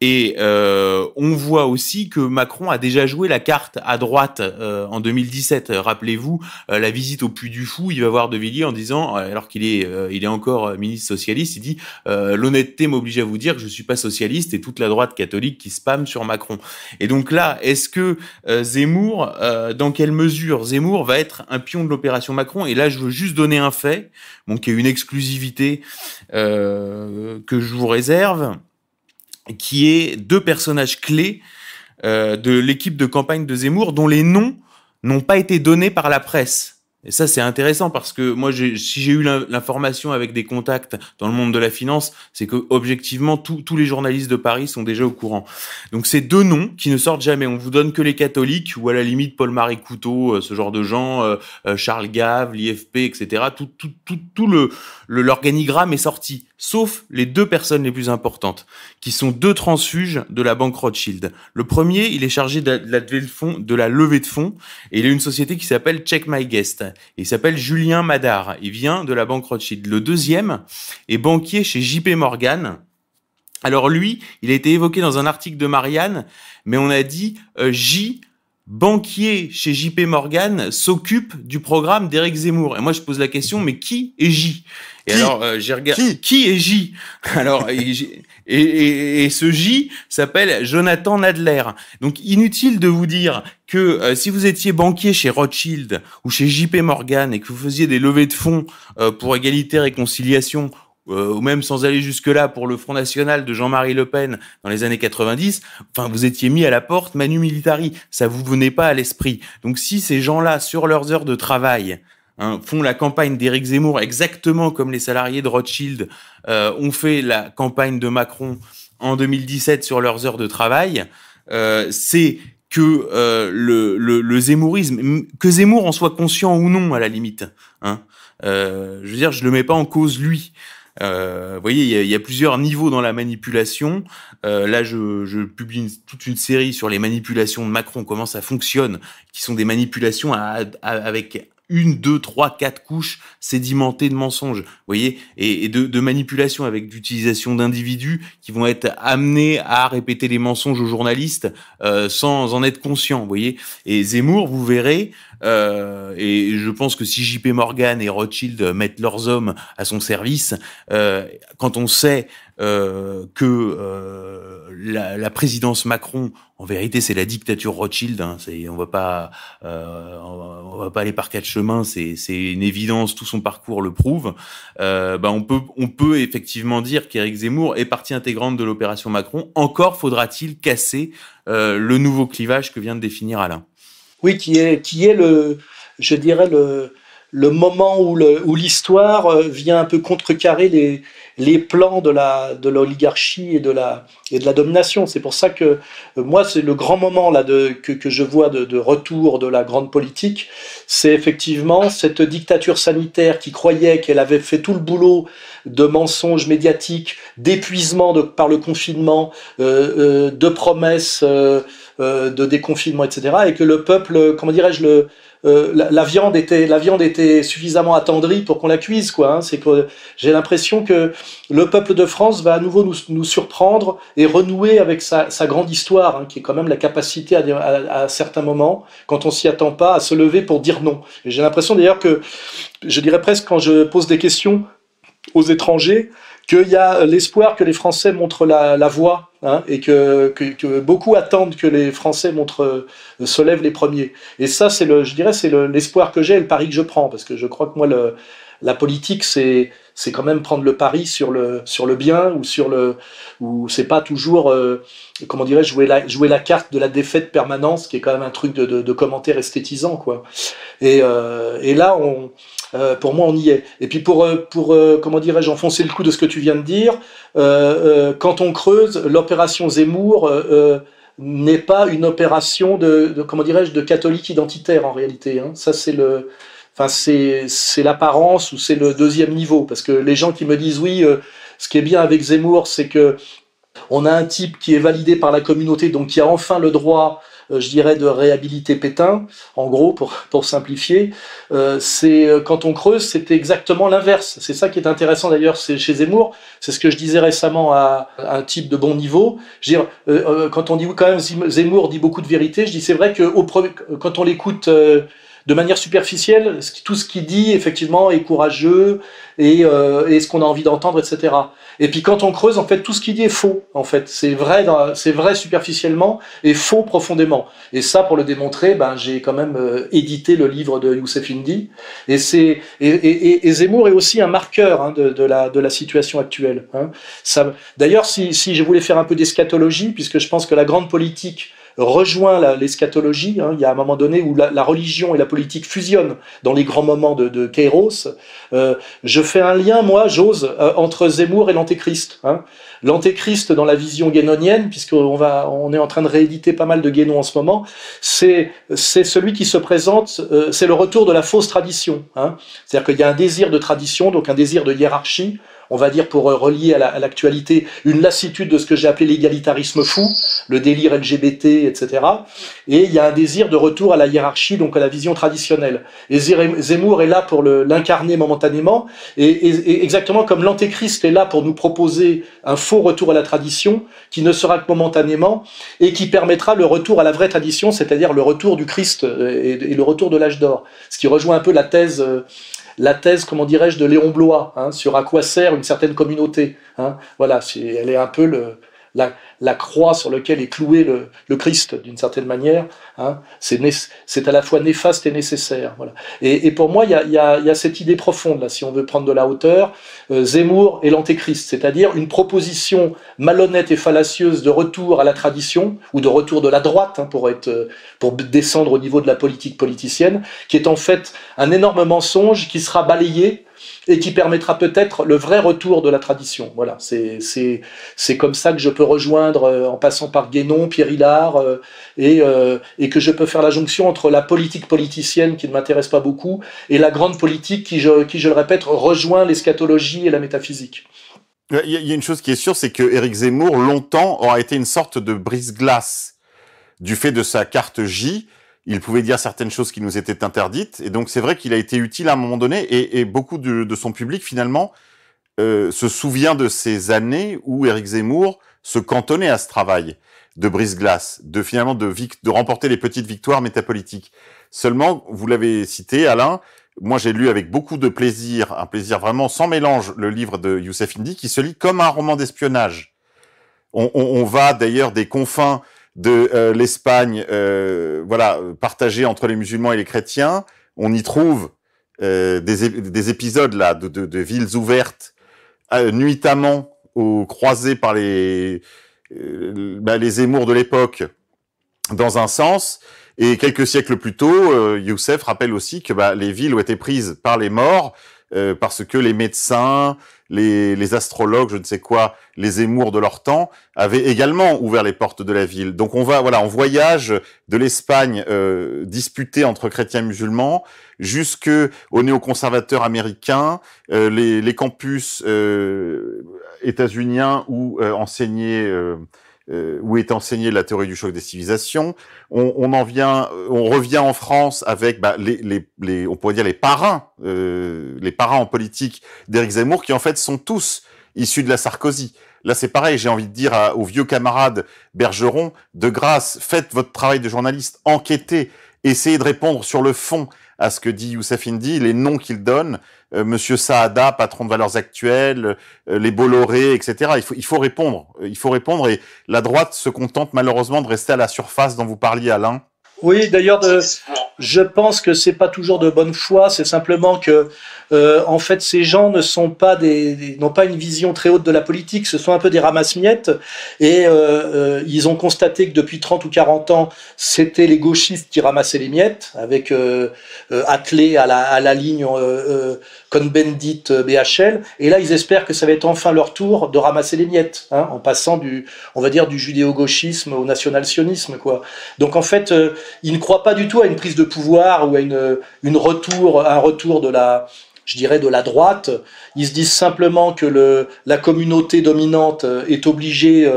Et on voit aussi que Macron a déjà joué la carte à droite en 2017. Rappelez-vous la visite au Puy du Fou. Il va voir De Villiers en disant, alors qu'il est encore ministre socialiste, il dit l'honnêteté m'oblige à vous dire que je suis pas socialiste, et toute la droite catholique qui spamme sur Macron. Et donc là, est-ce que Zemmour, dans quelle mesure Zemmour va être un pion de l'opération Macron? Et là, je veux juste donner un fait, bon, qui est une exclusivité que je vous réserve, qui est deux personnages clés de l'équipe de campagne de Zemmour dont les noms n'ont pas été donnés par la presse. Et ça, c'est intéressant parce que moi, si j'ai eu l'information avec des contacts dans le monde de la finance, c'est que objectivement, tous les journalistes de Paris sont déjà au courant. Donc, c'est deux noms qui ne sortent jamais. On vous donne que les catholiques ou à la limite Paul-Marie Couteau, ce genre de gens, Charles Gave, l'IFP, etc. Tout l'organigramme est sorti, sauf les deux personnes les plus importantes, qui sont deux transfuges de la banque Rothschild. Le premier, il est chargé de la levée de fonds, et il a une société qui s'appelle Check My Guest. Il s'appelle Julien Madar. Il vient de la banque Rothschild. Le deuxième est banquier chez JP Morgan. Alors lui, il a été évoqué dans un article de Marianne, mais on a dit banquier chez JP Morgan s'occupe du programme d'Éric Zemmour. Et moi, je pose la question, mais qui est J? Et alors, j'ai regardé. Qui est J? Alors, et ce J s'appelle Jonathan Nadler. Donc, inutile de vous dire que si vous étiez banquier chez Rothschild ou chez JP Morgan et que vous faisiez des levées de fonds pour égalité, réconciliation, ou même sans aller jusque-là pour le Front National de Jean-Marie Le Pen dans les années 90, enfin, vous étiez mis à la porte manu militari. Ça vous venait pas à l'esprit. Donc, si ces gens-là, sur leurs heures de travail, font la campagne d'Éric Zemmour exactement comme les salariés de Rothschild ont fait la campagne de Macron en 2017 sur leurs heures de travail, c'est que le zemmourisme, que Zemmour en soit conscient ou non à la limite, je veux dire, je le mets pas en cause lui. Vous voyez, il y a plusieurs niveaux dans la manipulation. Là, je publie toute une série sur les manipulations de Macron, comment ça fonctionne, qui sont des manipulations avec 1, 2, 3, 4 couches sédimentées de mensonges, vous voyez, et de manipulation avec l'utilisation d'individus qui vont être amenés à répéter les mensonges aux journalistes sans en être conscients, vous voyez. Et Zemmour, vous verrez, et je pense que si JP Morgan et Rothschild mettent leurs hommes à son service, quand on sait que la présidence Macron, en vérité, c'est la dictature Rothschild. Hein, on va pas aller par quatre chemins. C'est une évidence. Tout son parcours le prouve. On peut effectivement dire qu'Éric Zemmour est partie intégrante de l'opération Macron. Encore faudra-t-il casser le nouveau clivage que vient de définir Alain. Oui, qui est je dirais le moment où l'histoire vient un peu contrecarrer les plans de l'oligarchie et de la domination. C'est pour ça que moi, c'est le grand moment là que je vois de retour de la grande politique, c'est effectivement cette dictature sanitaire qui croyait qu'elle avait fait tout le boulot de mensonges médiatiques, d'épuisement par le confinement, de promesses de déconfinement, etc., et que le peuple, comment dirais-je, la viande était suffisamment attendrie pour qu'on la cuise, quoi. Hein. C'est que j'ai l'impression que le peuple de France va à nouveau nous surprendre et renouer avec sa grande histoire, hein, qui est quand même la capacité à certains moments, quand on s'y attend pas, à se lever pour dire non. Et j'ai l'impression d'ailleurs que, je dirais presque quand je pose des questions aux étrangers, qu'il y a l'espoir que les Français montrent la voie, hein, et que beaucoup attendent que les Français se lèvent les premiers. Et ça, c'est l'espoir que j'ai et le pari que je prends, parce que je crois que moi, la politique, c'est quand même prendre le pari sur le bien, ou c'est pas toujours, comment dirais-je, jouer la carte de la défaite permanente, qui est quand même un truc de commentaire esthétisant, quoi. Et là, pour moi, on y est. Et puis pour comment dirais-je, enfoncer le coup de ce que tu viens de dire, quand on creuse, l'opération Zemmour n'est pas une opération comment dirais-je, de catholique identitaire en réalité. Hein. Ça, c'est l'apparence, ou c'est le deuxième niveau, parce que les gens qui me disent oui, ce qui est bien avec Zemmour, c'est que on a un type qui est validé par la communauté, donc qui a enfin le droit, je dirais, de réhabiliter Pétain, en gros, pour simplifier. Quand on creuse, c'est exactement l'inverse. C'est ça qui est intéressant d'ailleurs chez Zemmour. C'est ce que je disais récemment à un type de bon niveau. Je veux dire, quand on dit quand même Zemmour dit beaucoup de vérité, je dis c'est vrai que quand on l'écoute de manière superficielle, tout ce qu'il dit, effectivement, est courageux et ce qu'on a envie d'entendre, etc. Et puis quand on creuse, en fait, tout ce qu'il dit est faux. En fait, c'est vrai superficiellement et faux profondément. Et ça, pour le démontrer, j'ai quand même édité le livre de Youssef Indy. Et Zemmour est aussi un marqueur, hein, de la situation actuelle. Hein. D'ailleurs, si je voulais faire un peu d'eschatologie, puisque je pense que la grande politique rejoint l'eschatologie, hein, il y a un moment donné où la religion et la politique fusionnent dans les grands moments de Kairos. Je fais un lien, moi, j'ose, entre Zemmour et l'Antéchrist. Hein. L'Antéchrist dans la vision guénonienne, puisqu'on est en train de rééditer pas mal de Guénon en ce moment, c'est celui qui se présente, c'est le retour de la fausse tradition. Hein. C'est-à-dire qu'il y a un désir de tradition, donc un désir de hiérarchie, on va dire, pour relier à l'actualité, une lassitude de ce que j'ai appelé l'égalitarisme fou, le délire LGBT, etc. Et il y a un désir de retour à la hiérarchie, donc à la vision traditionnelle. Et Zemmour est là pour l'incarner momentanément, et exactement comme l'Antéchrist est là pour nous proposer un faux retour à la tradition, qui ne sera que momentanément, et qui permettra le retour à la vraie tradition, c'est-à-dire le retour du Christ et le retour de l'âge d'or. Ce qui rejoint un peu la thèse, comment dirais-je, de Léon Bloy, hein, sur à quoi sert une certaine communauté. Hein. Voilà, elle est un peu la croix sur laquelle est cloué le Christ, d'une certaine manière. Hein. C'est à la fois néfaste et nécessaire. Voilà. Et pour moi, il y a cette idée profonde, là, si on veut prendre de la hauteur, Zemmour et l'Antéchrist, c'est-à-dire une proposition malhonnête et fallacieuse de retour à la tradition, ou de retour de la droite, hein, pour descendre au niveau de la politique politicienne, qui est en fait un énorme mensonge qui sera balayé et qui permettra peut-être le vrai retour de la tradition. Voilà, c'est comme ça que je peux rejoindre, en passant par Guénon, Pierre Hillard, et que je peux faire la jonction entre la politique politicienne, qui ne m'intéresse pas beaucoup, et la grande politique qui, je le répète, rejoint l'eschatologie et la métaphysique. Il y a une chose qui est sûre, c'est que Éric Zemmour, longtemps, aura été une sorte de brise-glace du fait de sa carte J, il pouvait dire certaines choses qui nous étaient interdites, et donc c'est vrai qu'il a été utile à un moment donné, et beaucoup de son public, finalement, se souvient de ces années où Éric Zemmour se cantonnait à ce travail de brise-glace, de remporter les petites victoires métapolitiques. Seulement, vous l'avez cité, Alain, moi j'ai lu avec beaucoup de plaisir, un plaisir vraiment sans mélange, le livre de Youssef Indy, qui se lit comme un roman d'espionnage. On va d'ailleurs des confins de l'Espagne, partagée entre les musulmans et les chrétiens. On y trouve des épisodes là de villes ouvertes nuitamment croisées par les Zemmour de l'époque dans un sens. Et quelques siècles plus tôt, Youssef rappelle aussi que les villes ont été prises par les morts parce que les médecins, les astrologues, je ne sais quoi, les Zemmour de leur temps avaient également ouvert les portes de la ville. Donc on voyage de l'Espagne disputée entre chrétiens et musulmans jusqu'aux néoconservateurs américains, les campus états-uniens où est enseignée la théorie du choc des civilisations. On revient en France avec on pourrait dire les parrains en politique d'Éric Zemmour, qui en fait sont tous issus de la Sarkozy. Là, c'est pareil, j'ai envie de dire aux vieux camarades Bergeron, de grâce, faites votre travail de journaliste, enquêtez, essayez de répondre sur le fond à ce que dit Youssef Indy, les noms qu'il donne, Monsieur Saada, patron de Valeurs Actuelles, les Bolloré, etc. Il faut répondre, et la droite se contente malheureusement de rester à la surface dont vous parliez, Alain. Oui, d'ailleurs, je pense que c'est pas toujours de bonne foi. C'est simplement que, en fait, ces gens n'ont pas une vision très haute de la politique. Ce sont un peu des ramasse-miettes, et ils ont constaté que depuis 30 ou 40 ans, c'était les gauchistes qui ramassaient les miettes, avec attelés à la ligne Cohn-Bendit BHL. Et là, ils espèrent que ça va être enfin leur tour de ramasser les miettes, en passant du judéo-gauchisme au national-sionisme, quoi. Donc, en fait, ils ne croient pas du tout à une prise de pouvoir ou à un retour de la droite. Ils se disent simplement que la communauté dominante est obligée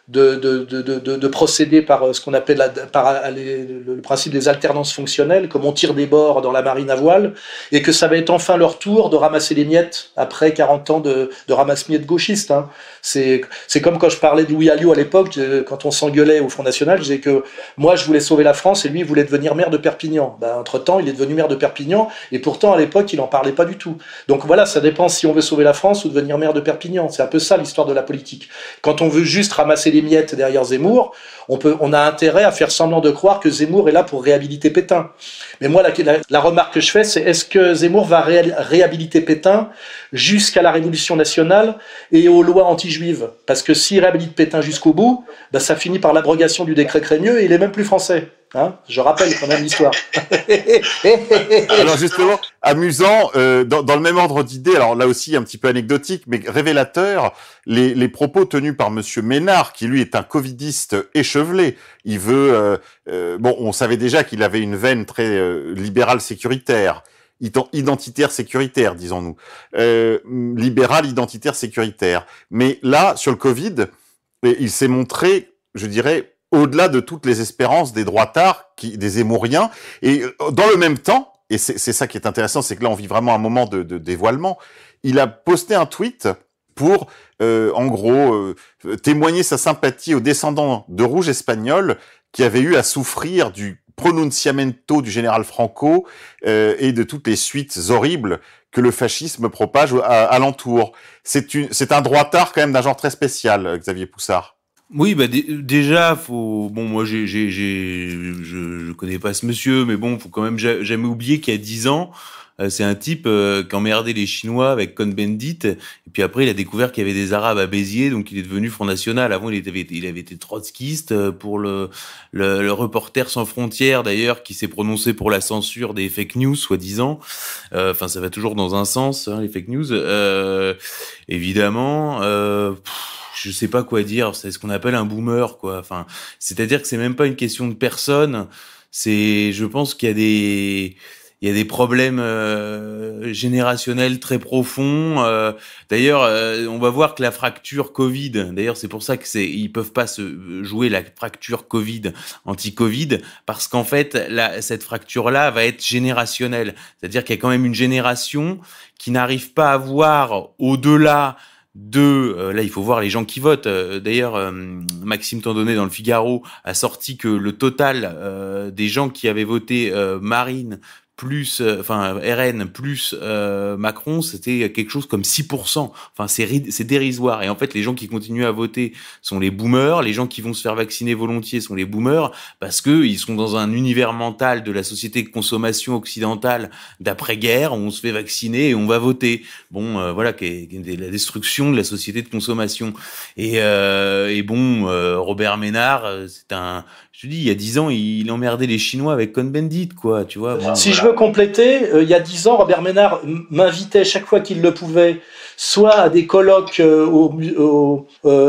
de procéder par ce qu'on appelle le principe des alternances fonctionnelles, comme on tire des bords dans la marine à voile, et que ça va être enfin leur tour de ramasser les miettes après 40 ans de ramasse-miettes gauchistes. C'est comme quand je parlais de Louis Alliot à l'époque, quand on s'engueulait au Front National, je disais que moi je voulais sauver la France et lui il voulait devenir maire de Perpignan. Entre-temps, il est devenu maire de Perpignan, et pourtant à l'époque il n'en parlait pas du tout. Donc voilà, ça dépend si on veut sauver la France ou devenir maire de Perpignan. C'est un peu ça l'histoire de la politique. Quand on veut juste ramasser les miettes derrière Zemmour, on a intérêt à faire semblant de croire que Zemmour est là pour réhabiliter Pétain. Mais moi, la remarque que je fais, c'est: est-ce que Zemmour va réhabiliter Pétain jusqu'à la Révolution nationale et aux lois anti-juives? Parce que s'il réhabilite Pétain jusqu'au bout, ça finit par l'abrogation du décret Crémieux, et il est même plus français. Je rappelle quand même l'histoire. Alors justement, amusant, dans le même ordre d'idée, alors là aussi un petit peu anecdotique, mais révélateur, les propos tenus par Monsieur Ménard, qui lui est un covidiste échevelé. Il veut, on savait déjà qu'il avait une veine très libérale sécuritaire, identitaire sécuritaire, disons-nous, libéral identitaire sécuritaire. Mais là, sur le Covid, il s'est montré, je dirais, au-delà de toutes les espérances des droitards, des Zemmouriens, et dans le même temps, et c'est ça qui est intéressant, c'est que là on vit vraiment un moment de dévoilement, il a posté un tweet pour, en gros, témoigner sa sympathie aux descendants de Rouge espagnol qui avaient eu à souffrir du pronunciamento du général Franco et de toutes les suites horribles que le fascisme propage alentour. C'est un droitard quand même d'un genre très spécial, Xavier Poussard. Oui, déjà, moi, je connais pas ce monsieur, mais bon, faut quand même jamais oublier qu'il y a 10 ans, c'est un type qui emmerdait les Chinois avec Cohn-Bendit, et puis après, il a découvert qu'il y avait des Arabes à Béziers, donc il est devenu Front National. Avant, il avait été trotskiste pour le Reporter sans frontières, d'ailleurs, qui s'est prononcé pour la censure des fake news, soi-disant. Enfin, ça va toujours dans un sens, les fake news. Évidemment, je sais pas quoi dire, c'est ce qu'on appelle un boomer, quoi. Enfin, c'est-à-dire que c'est même pas une question de personne, je pense qu'il y il y a des problèmes générationnels très profonds. D'ailleurs, on va voir que la fracture Covid, d'ailleurs c'est pour ça que ils peuvent pas se jouer la fracture Covid, anti-Covid, parce qu'en fait cette fracture-là va être générationnelle. C'est-à-dire qu'il y a quand même une génération qui n'arrive pas à voir au-delà de là il faut voir les gens qui votent. D'ailleurs Maxime Tandonnet dans le Figaro a sorti que le total des gens qui avaient voté Marine plus RN plus Macron, c'était quelque chose comme 6%. Enfin c'est dérisoire. Et en fait les gens qui continuent à voter sont les boomers, les gens qui vont se faire vacciner volontiers sont les boomers parce que ils sont dans un univers mental de la société de consommation occidentale d'après-guerre où on se fait vacciner et on va voter. Bon voilà qui est la destruction de la société de consommation. Et Robert Ménard, c'est un, je te dis, il y a 10 ans, il emmerdait les Chinois avec Cohn-Bendit, quoi, tu vois. Bon, si je veux compléter, il y a 10 ans, Robert Ménard m'invitait chaque fois qu'il le pouvait, soit à des colloques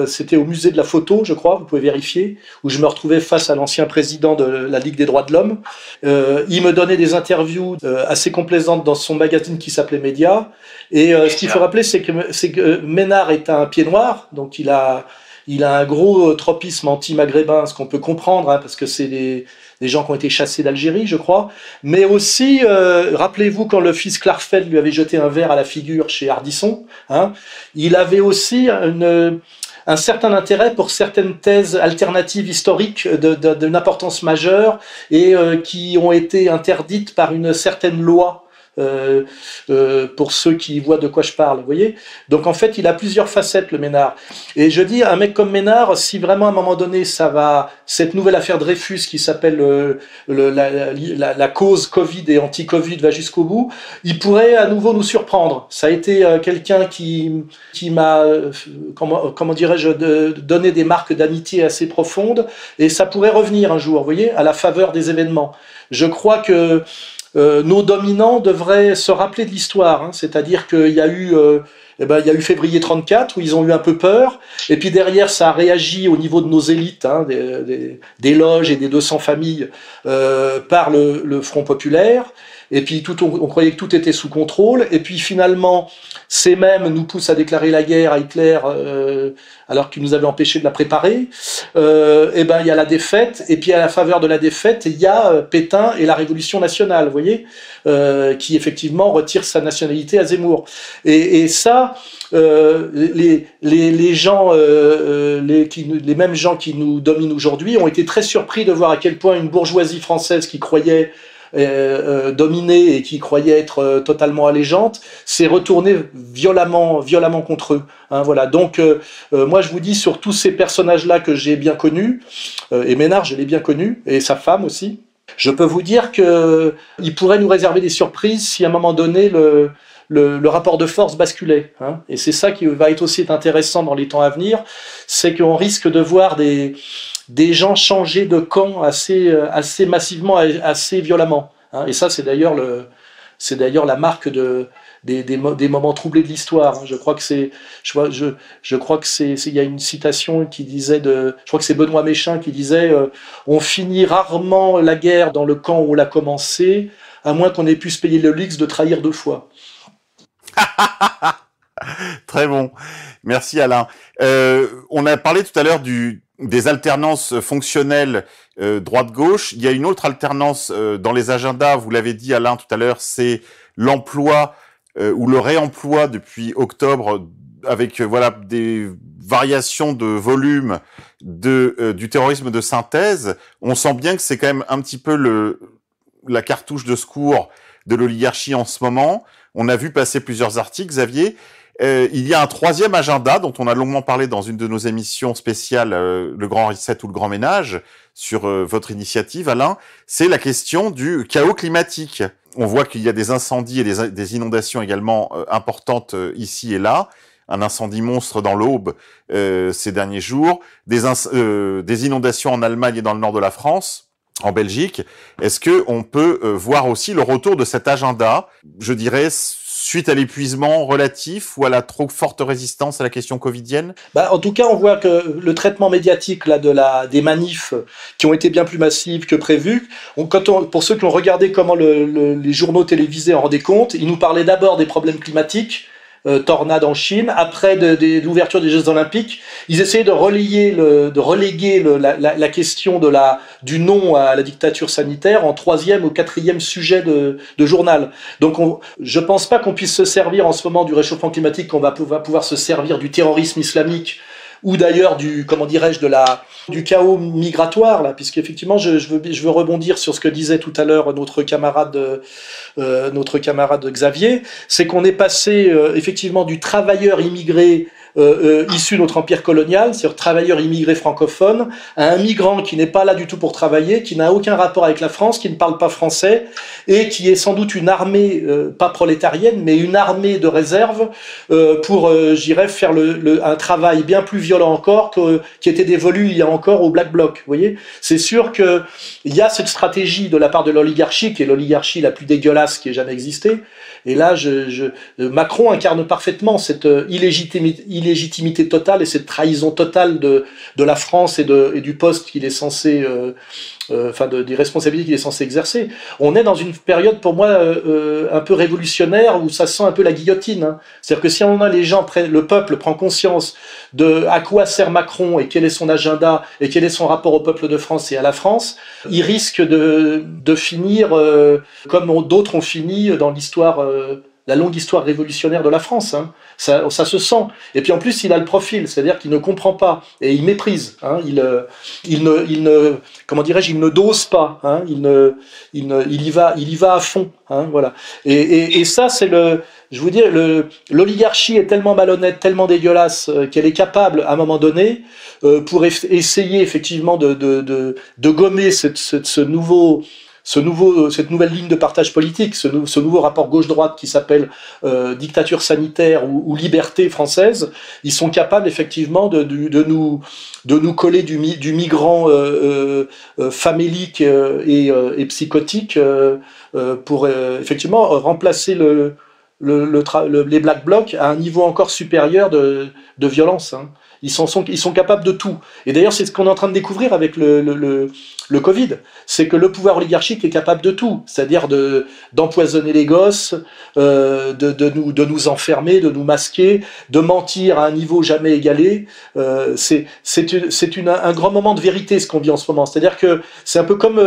c'était au musée de la photo, je crois, vous pouvez vérifier, où je me retrouvais face à l'ancien président de la Ligue des droits de l'homme. Il me donnait des interviews assez complaisantes dans son magazine qui s'appelait Média. Et ce qu'il faut rappeler, c'est que Ménard est un pied noir, donc il a un gros tropisme anti-maghrébin, ce qu'on peut comprendre, hein, parce que c'est des gens qui ont été chassés d'Algérie, je crois. Mais aussi, rappelez-vous quand le fils Clarfeld lui avait jeté un verre à la figure chez Ardisson, hein, il avait aussi un certain intérêt pour certaines thèses alternatives historiques d'une importance majeure et qui ont été interdites par une certaine loi. Pour ceux qui voient de quoi je parle, vous voyez. Donc en fait, il a plusieurs facettes, le Ménard. Et je dis, un mec comme Ménard, si vraiment à un moment donné, cette nouvelle affaire Dreyfus qui s'appelle la cause Covid et anti-Covid va jusqu'au bout, il pourrait à nouveau nous surprendre. Ça a été quelqu'un qui m'a, comment dirais-je, donné des marques d'amitié assez profondes, et ça pourrait revenir un jour, vous voyez, à la faveur des événements. Je crois que nos dominants devraient se rappeler de l'histoire, hein, c'est-à-dire qu'il y a eu février 34 où ils ont eu un peu peur, et puis derrière ça a réagi au niveau de nos élites, hein, des loges et des 200 familles par le Front populaire, et puis on croyait que tout était sous contrôle, et puis finalement ces mêmes nous poussent à déclarer la guerre à Hitler alors qu'ils nous avaient empêché de la préparer. Et ben il y a la défaite, et puis à la faveur de la défaite il y a Pétain et la Révolution nationale, vous voyez, qui effectivement retire sa nationalité à Zemmour. Et ça, les gens, les mêmes gens qui nous dominent aujourd'hui ont été très surpris de voir à quel point une bourgeoisie française qui croyait dominée et qui croyait être totalement allégeante s'est retournée violemment contre eux, hein, voilà. Donc moi je vous dis, sur tous ces personnages là que j'ai bien connus, et Ménard je l'ai bien connu, et sa femme aussi, je peux vous dire que il pourrait nous réserver des surprises si à un moment donné le rapport de force basculait, hein. Et c'est ça qui va être aussi intéressant dans les temps à venir, c'est qu'on risque de voir des gens changer de camp assez massivement, assez violemment, hein. Et ça, c'est d'ailleurs la marque des moments troublés de l'histoire, hein. Je crois que il y a une citation qui disait je crois que c'est Benoît Méchain qui disait on finit rarement la guerre dans le camp où on l'a commencé, à moins qu'on ait pu se payer le luxe de trahir 2 fois. Très bon. Merci Alain. On a parlé tout à l'heure des alternances fonctionnelles droite-gauche. Il y a une autre alternance dans les agendas, vous l'avez dit Alain tout à l'heure, c'est l'emploi ou le réemploi depuis octobre avec des variations de volume du terrorisme de synthèse. On sent bien que c'est quand même un petit peu la cartouche de secours de l'oligarchie en ce moment. On a vu passer plusieurs articles, Xavier. Il y a un 3e agenda dont on a longuement parlé dans une de nos émissions spéciales, le Grand Reset ou le Grand Ménage, sur votre initiative, Alain. C'est la question du chaos climatique. On voit qu'il y a des incendies et des inondations également importantes ici et là. Un incendie monstre dans l'Aube ces derniers jours. Des inondations en Allemagne et dans le nord de la France. En Belgique, est-ce que on peut voir aussi le retour de cet agenda, je dirais, suite à l'épuisement relatif ou à la trop forte résistance à la question covidienne? En tout cas, on voit que le traitement médiatique là des manifs qui ont été bien plus massives que prévu. Pour ceux qui ont regardé comment les journaux télévisés en rendaient compte, ils nous parlaient d'abord des problèmes climatiques. Tornade en Chine, après de l'ouverture des Jeux Olympiques, ils essayaient de reléguer la question du non à la dictature sanitaire en 3e ou 4e sujet de journal. Donc je pense pas qu'on puisse se servir en ce moment du réchauffement climatique, qu'on va pouvoir se servir du terrorisme islamique ou d'ailleurs du chaos migratoire là, puisque effectivement je veux rebondir sur ce que disait tout à l'heure notre camarade Xavier, c'est qu'on est passé effectivement du travailleur immigré issu de notre empire colonial, c'est-à-dire travailleur immigré francophone, à un migrant qui n'est pas là du tout pour travailler, qui n'a aucun rapport avec la France, qui ne parle pas français, et qui est sans doute une armée, pas prolétarienne, mais une armée de réserve pour, j'irais, faire un travail bien plus violent encore qui était dévolu il y a encore au Black Bloc. Vous voyez, c'est sûr qu'il y a cette stratégie de la part de l'oligarchie, qui est l'oligarchie la plus dégueulasse qui ait jamais existé. Et là, Macron incarne parfaitement cette illégitimité totale et cette trahison totale de la France et du poste qu'il est censé, des responsabilités qu'il est censé exercer. On est dans une période, pour moi, un peu révolutionnaire où ça sent un peu la guillotine. Hein. C'est-à-dire que si le peuple prend conscience de à quoi sert Macron et quel est son agenda et quel est son rapport au peuple de France et à la France, il risque de finir comme d'autres ont fini dans l'histoire. La longue histoire révolutionnaire de la France, hein. Ça se sent. Et puis en plus, il a le profil, c'est-à-dire qu'il ne comprend pas et il méprise. Hein. Il ne dose pas. Hein. Il y va à fond. Hein, voilà. Et ça, c'est je vous dis, l'oligarchie est tellement malhonnête, tellement dégueulasse qu'elle est capable, à un moment donné, pour essayer effectivement de gommer cette nouvelle ligne de partage politique, ce nouveau rapport gauche-droite qui s'appelle dictature sanitaire ou liberté française, ils sont capables effectivement de nous coller du migrant famélique et psychotique pour effectivement remplacer les Black Blocs à un niveau encore supérieur de violence. Hein. Ils sont capables de tout. Et d'ailleurs, c'est ce qu'on est en train de découvrir avec le Covid. C'est que le pouvoir oligarchique est capable de tout. C'est-à-dire d'empoisonner les gosses, de nous enfermer, de nous masquer, de mentir à un niveau jamais égalé. C'est un grand moment de vérité, ce qu'on vit en ce moment. C'est-à-dire que c'est un peu comme...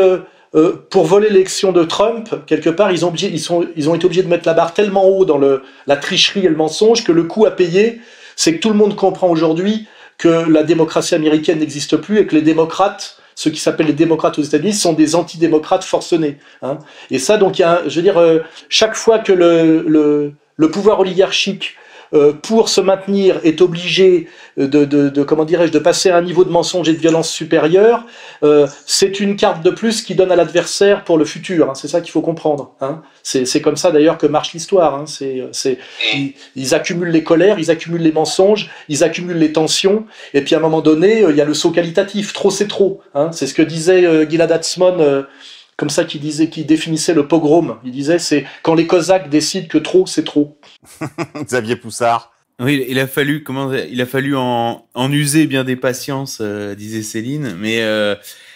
pour voler l'élection de Trump, quelque part, ils ont été obligés de mettre la barre tellement haut dans la tricherie et le mensonge que le coût à payer, c'est que tout le monde comprend aujourd'hui que la démocratie américaine n'existe plus et que les démocrates, ceux qui s'appellent les démocrates aux États-Unis, sont des antidémocrates forcenés. Hein. Et ça, donc, chaque fois que le pouvoir oligarchique pour se maintenir est obligé de passer à un niveau de mensonge et de violence supérieur, c'est une carte de plus qui donne à l'adversaire pour le futur. Hein, c'est ça qu'il faut comprendre. Hein. C'est comme ça d'ailleurs que marche l'histoire. Hein. Ils accumulent les colères, ils accumulent les mensonges, ils accumulent les tensions, et puis à un moment donné, il y a le saut qualitatif. Trop, c'est trop. Hein. C'est ce que disait Gilad Atzmon, comme ça, qui définissait le pogrom. Il disait, c'est quand les Cosaques décident que trop, c'est trop. Xavier Poussard. Oui, il a fallu en user bien des patiences, disait Céline. Mais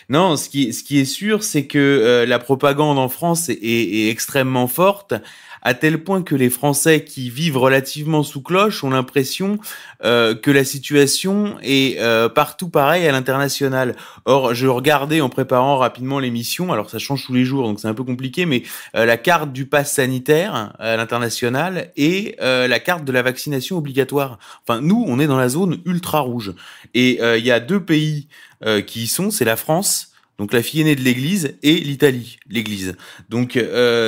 non, ce qui est sûr, c'est que la propagande en France est extrêmement forte, à tel point que les Français qui vivent relativement sous cloche ont l'impression que la situation est partout pareil à l'international. Or, je regardais en préparant rapidement l'émission, alors ça change tous les jours, donc c'est un peu compliqué, mais la carte du pass sanitaire à l'international et la carte de la vaccination obligatoire. Enfin, nous, on est dans la zone ultra rouge. Et il y a deux pays qui y sont, c'est la France, donc la fille aînée de l'Église, et l'Italie, l'Église. Donc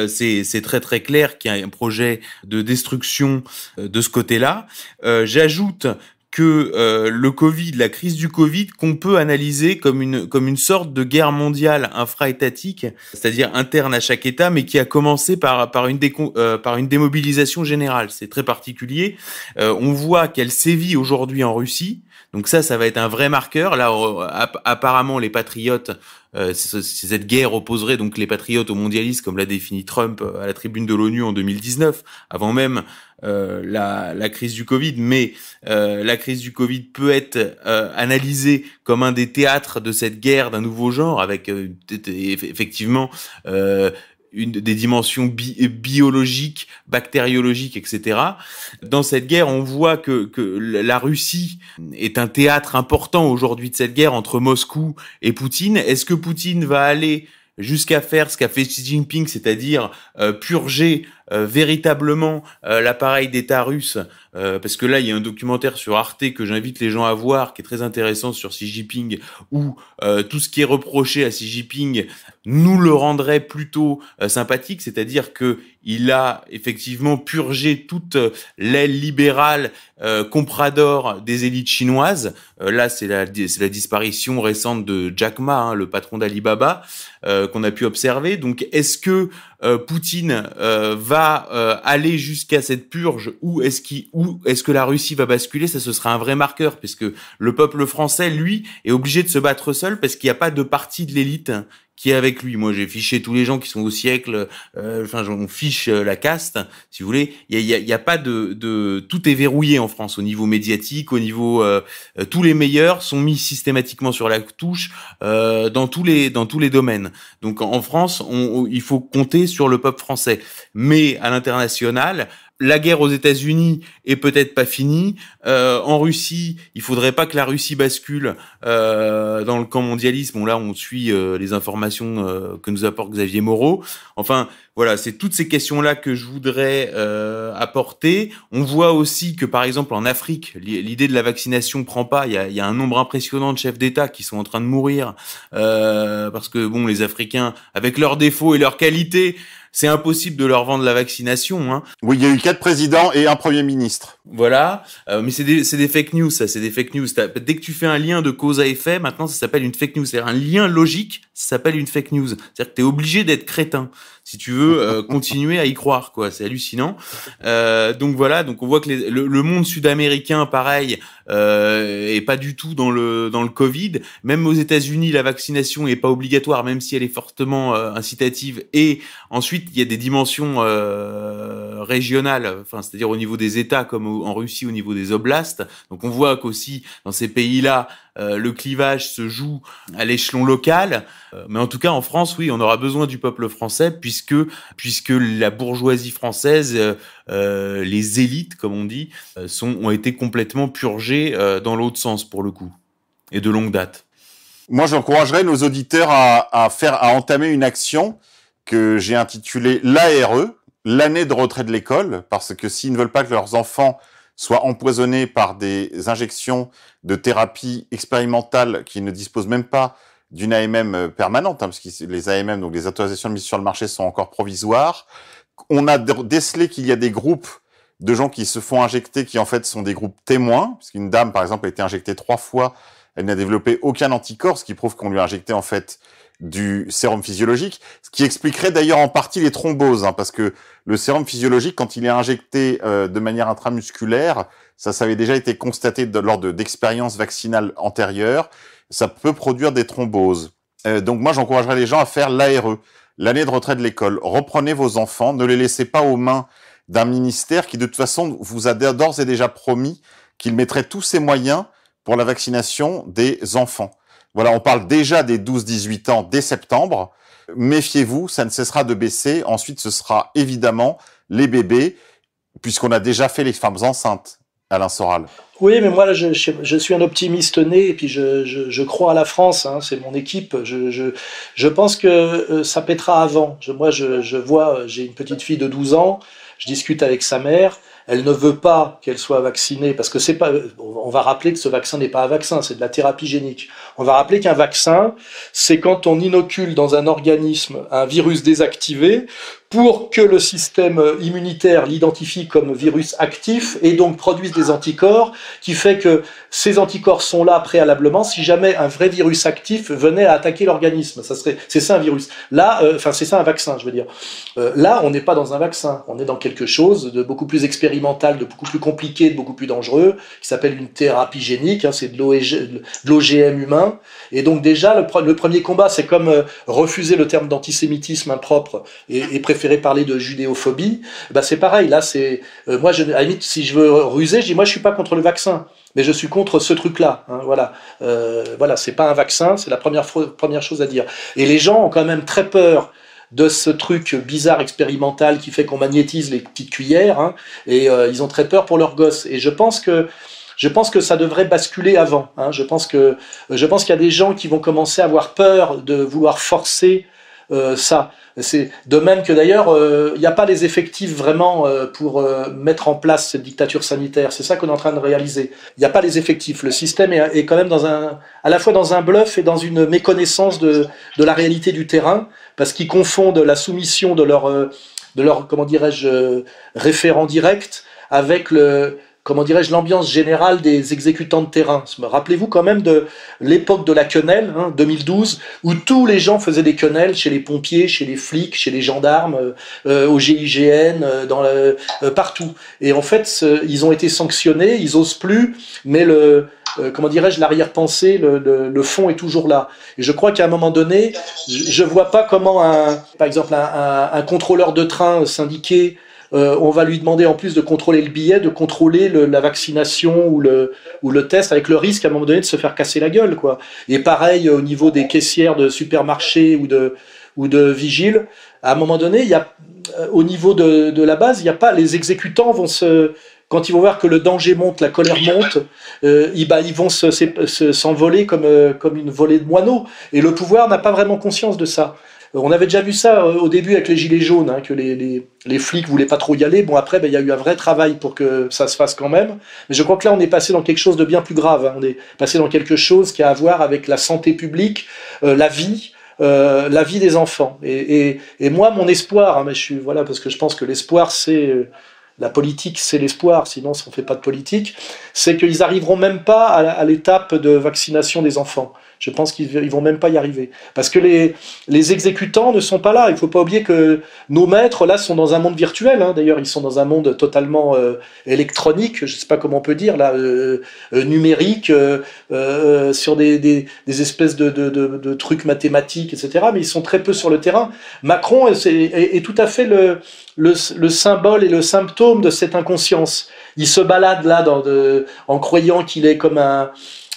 c'est très très clair qu'il y a un projet de destruction de ce côté-là. J'ajoute que le Covid, la crise du Covid, qu'on peut analyser comme une sorte de guerre mondiale infra-étatique, c'est-à-dire interne à chaque État, mais qui a commencé par une démobilisation générale. C'est très particulier. On voit qu'elle sévit aujourd'hui en Russie. Donc ça va être un vrai marqueur. Là, apparemment, les patriotes, cette guerre opposerait donc les patriotes aux mondialistes, comme l'a défini Trump à la tribune de l'ONU en 2019, avant même la crise du Covid. Mais la crise du Covid peut être analysée comme un des théâtres de cette guerre d'un nouveau genre, avec effectivement des dimensions biologiques, bactériologiques, etc. Dans cette guerre, on voit que la Russie est un théâtre important aujourd'hui de cette guerre entre Moscou et Poutine. Est-ce que Poutine va aller jusqu'à faire ce qu'a fait Xi Jinping, c'est-à-dire purger véritablement l'appareil d'État russe, parce que là il y a un documentaire sur Arte que j'invite les gens à voir, qui est très intéressant sur Xi Jinping, où tout ce qui est reproché à Xi Jinping nous le rendrait plutôt sympathique, c'est-à-dire que il a effectivement purgé toute l'aile libérale comprador des élites chinoises. Là c'est la disparition récente de Jack Ma, le patron d'Alibaba, qu'on a pu observer. Donc est-ce que Poutine va aller jusqu'à cette purge, ou est-ce que la Russie va basculer? Ça, ce sera un vrai marqueur, puisque le peuple français, lui, est obligé de se battre seul parce qu'il n'y a pas de parti de l'élite qui est avec lui. Moi, j'ai fiché tous les gens qui sont au siècle, on fiche la caste, si vous voulez. Il y a pas de tout est verrouillé en France au niveau médiatique, au niveau tous les meilleurs sont mis systématiquement sur la touche dans tous les domaines. Donc en France, il faut compter sur le peuple français. Mais à l'international, la guerre aux États-Unis est peut-être pas finie. En Russie, il faudrait pas que la Russie bascule dans le camp mondialiste. Bon, là, on suit les informations que nous apporte Xavier Moreau. Enfin, voilà, c'est toutes ces questions-là que je voudrais apporter. On voit aussi que, par exemple, en Afrique, l'idée de la vaccination prend pas. Il y a un nombre impressionnant de chefs d'État qui sont en train de mourir parce que, bon, les Africains, avec leurs défauts et leurs qualités, c'est impossible de leur vendre la vaccination, hein. Oui, il y a eu 4 présidents et un premier ministre. Voilà, mais c'est des fake news, ça, c'est des fake news. Dès que tu fais un lien de cause à effet, maintenant ça s'appelle une fake news. C'est-à-dire un lien logique, ça s'appelle une fake news. C'est-à-dire que t'es obligé d'être crétin si tu veux continuer à y croire, quoi. C'est hallucinant. Donc voilà, donc on voit que le monde sud-américain, pareil, est pas du tout dans le Covid. Même aux États-Unis, la vaccination est pas obligatoire, même si elle est fortement incitative. Et ensuite, il y a des dimensions régionales, enfin, c'est-à-dire au niveau des États, comme en Russie, au niveau des oblasts. Donc on voit qu'aussi dans ces pays-là, le clivage se joue à l'échelon local. Mais en tout cas, en France, oui, on aura besoin du peuple français, puisque la bourgeoisie française, les élites, comme on dit, ont été complètement purgées dans l'autre sens, pour le coup, et de longue date. Moi, j'encouragerais nos auditeurs à entamer une action que j'ai intitulée l'ARE, l'année de retrait de l'école, parce que s'ils ne veulent pas que leurs enfants soient empoisonnés par des injections de thérapie expérimentale qui ne disposent même pas d'une AMM permanente, parce que les AMM, donc les autorisations de mise sur le marché, sont encore provisoires. On a décelé qu'il y a des groupes de gens qui se font injecter, qui en fait sont des groupes témoins, parce qu'une dame, par exemple, a été injectée 3 fois, elle n'a développé aucun anticorps, ce qui prouve qu'on lui a injecté en fait du sérum physiologique, ce qui expliquerait d'ailleurs en partie les thromboses, parce que le sérum physiologique, quand il est injecté de manière intramusculaire, ça avait déjà été constaté lors d'expériences vaccinales antérieures, ça peut produire des thromboses. Donc moi, j'encouragerais les gens à faire l'ARE, l'année de retrait de l'école. Reprenez vos enfants, ne les laissez pas aux mains d'un ministère qui, de toute façon, vous a d'ores et déjà promis qu'il mettrait tous ses moyens pour la vaccination des enfants. Voilà, on parle déjà des 12-18 ans dès septembre. Méfiez-vous, ça ne cessera de baisser. Ensuite, ce sera évidemment les bébés, puisqu'on a déjà fait les femmes enceintes, Alain Soral. Oui, mais moi, là, je suis un optimiste né, et puis je crois à la France, c'est mon équipe. Je pense que ça pètera avant. Moi, je vois, j'ai une petite fille de 12 ans, je discute avec sa mère. Elle ne veut pas qu'elle soit vaccinée, parce que c'est pas. On va rappeler que ce vaccin n'est pas un vaccin, c'est de la thérapie génique. On va rappeler qu'un vaccin, c'est quand on inocule dans un organisme un virus désactivé pour que le système immunitaire l'identifie comme virus actif et donc produise des anticorps, qui fait que ces anticorps sont là préalablement si jamais un vrai virus actif venait à attaquer l'organisme. C'est ça un virus. Là, c'est ça un vaccin, je veux dire. Là, on n'est pas dans un vaccin, on est dans quelque chose de beaucoup plus expérimental. expérimentale de beaucoup plus compliqué, de beaucoup plus dangereux, qui s'appelle une thérapie génique, hein, c'est de l'OGM humain. Et donc déjà, le premier combat, c'est comme refuser le terme d'antisémitisme impropre et préférer parler de judéophobie. Ben c'est pareil, là, c'est moi, à la limite, si je veux ruser, je dis moi, je suis pas contre le vaccin, mais je suis contre ce truc-là. Hein, voilà, voilà, c'est pas un vaccin, c'est la première chose à dire. Et les gens ont quand même très peur de ce truc bizarre expérimental qui fait qu'on magnétise les petites cuillères, hein, et ils ont très peur pour leurs gosses. Et je pense que ça devrait basculer avant. Hein. Je pense qu'il y a des gens qui vont commencer à avoir peur de vouloir forcer ça. C'est de même que d'ailleurs, il n'y a pas les effectifs vraiment pour mettre en place cette dictature sanitaire. C'est ça qu'on est en train de réaliser. Il n'y a pas les effectifs. Le système est quand même à la fois dans un bluff et dans une méconnaissance de la réalité du terrain, parce qu'ils confondent la soumission de leur comment dirais-je, référent direct avec l'ambiance générale des exécutants de terrain. Rappelez-vous quand même de l'époque de la quenelle, hein, 2012, où tous les gens faisaient des quenelles chez les pompiers, chez les flics, chez les gendarmes, au GIGN, partout. Et en fait, ils ont été sanctionnés, ils osent plus, mais l'arrière-pensée, le fond est toujours là. Et je crois qu'à un moment donné, je vois pas comment par exemple, un contrôleur de train syndiqué, on va lui demander en plus de contrôler le billet, de contrôler la vaccination ou le test, avec le risque à un moment donné de se faire casser la gueule, quoi. Et pareil au niveau des caissières de supermarchés ou de vigiles, à un moment donné, il y a au niveau de la base, il y a pas, les exécutants vont quand ils vont voir que le danger monte, la colère monte, ils vont s'envoler comme une volée de moineaux. Et le pouvoir n'a pas vraiment conscience de ça. On avait déjà vu ça au début avec les gilets jaunes, hein, que les flics voulaient pas trop y aller. Bon, après, il y a eu un vrai travail pour que ça se fasse quand même. Mais je crois que là, on est passé dans quelque chose de bien plus grave. Hein. On est passé dans quelque chose qui a à voir avec la santé publique, la vie des enfants. Et moi, mon espoir, hein, mais parce que je pense que l'espoir, c'est la politique, c'est l'espoir. Sinon, si on fait pas de politique, c'est qu'ils arriveront même pas à l'étape de vaccination des enfants. Je pense qu'ils vont même pas y arriver. Parce que les exécutants ne sont pas là. Il faut pas oublier que nos maîtres, là, sont dans un monde virtuel. Hein. D'ailleurs, ils sont dans un monde totalement électronique, je sais pas comment on peut dire, là, numérique, sur des espèces de trucs mathématiques, etc. Mais ils sont très peu sur le terrain. Macron est tout à fait le symbole et le symptôme de cette inconscience. Il se balade là en croyant qu'il est comme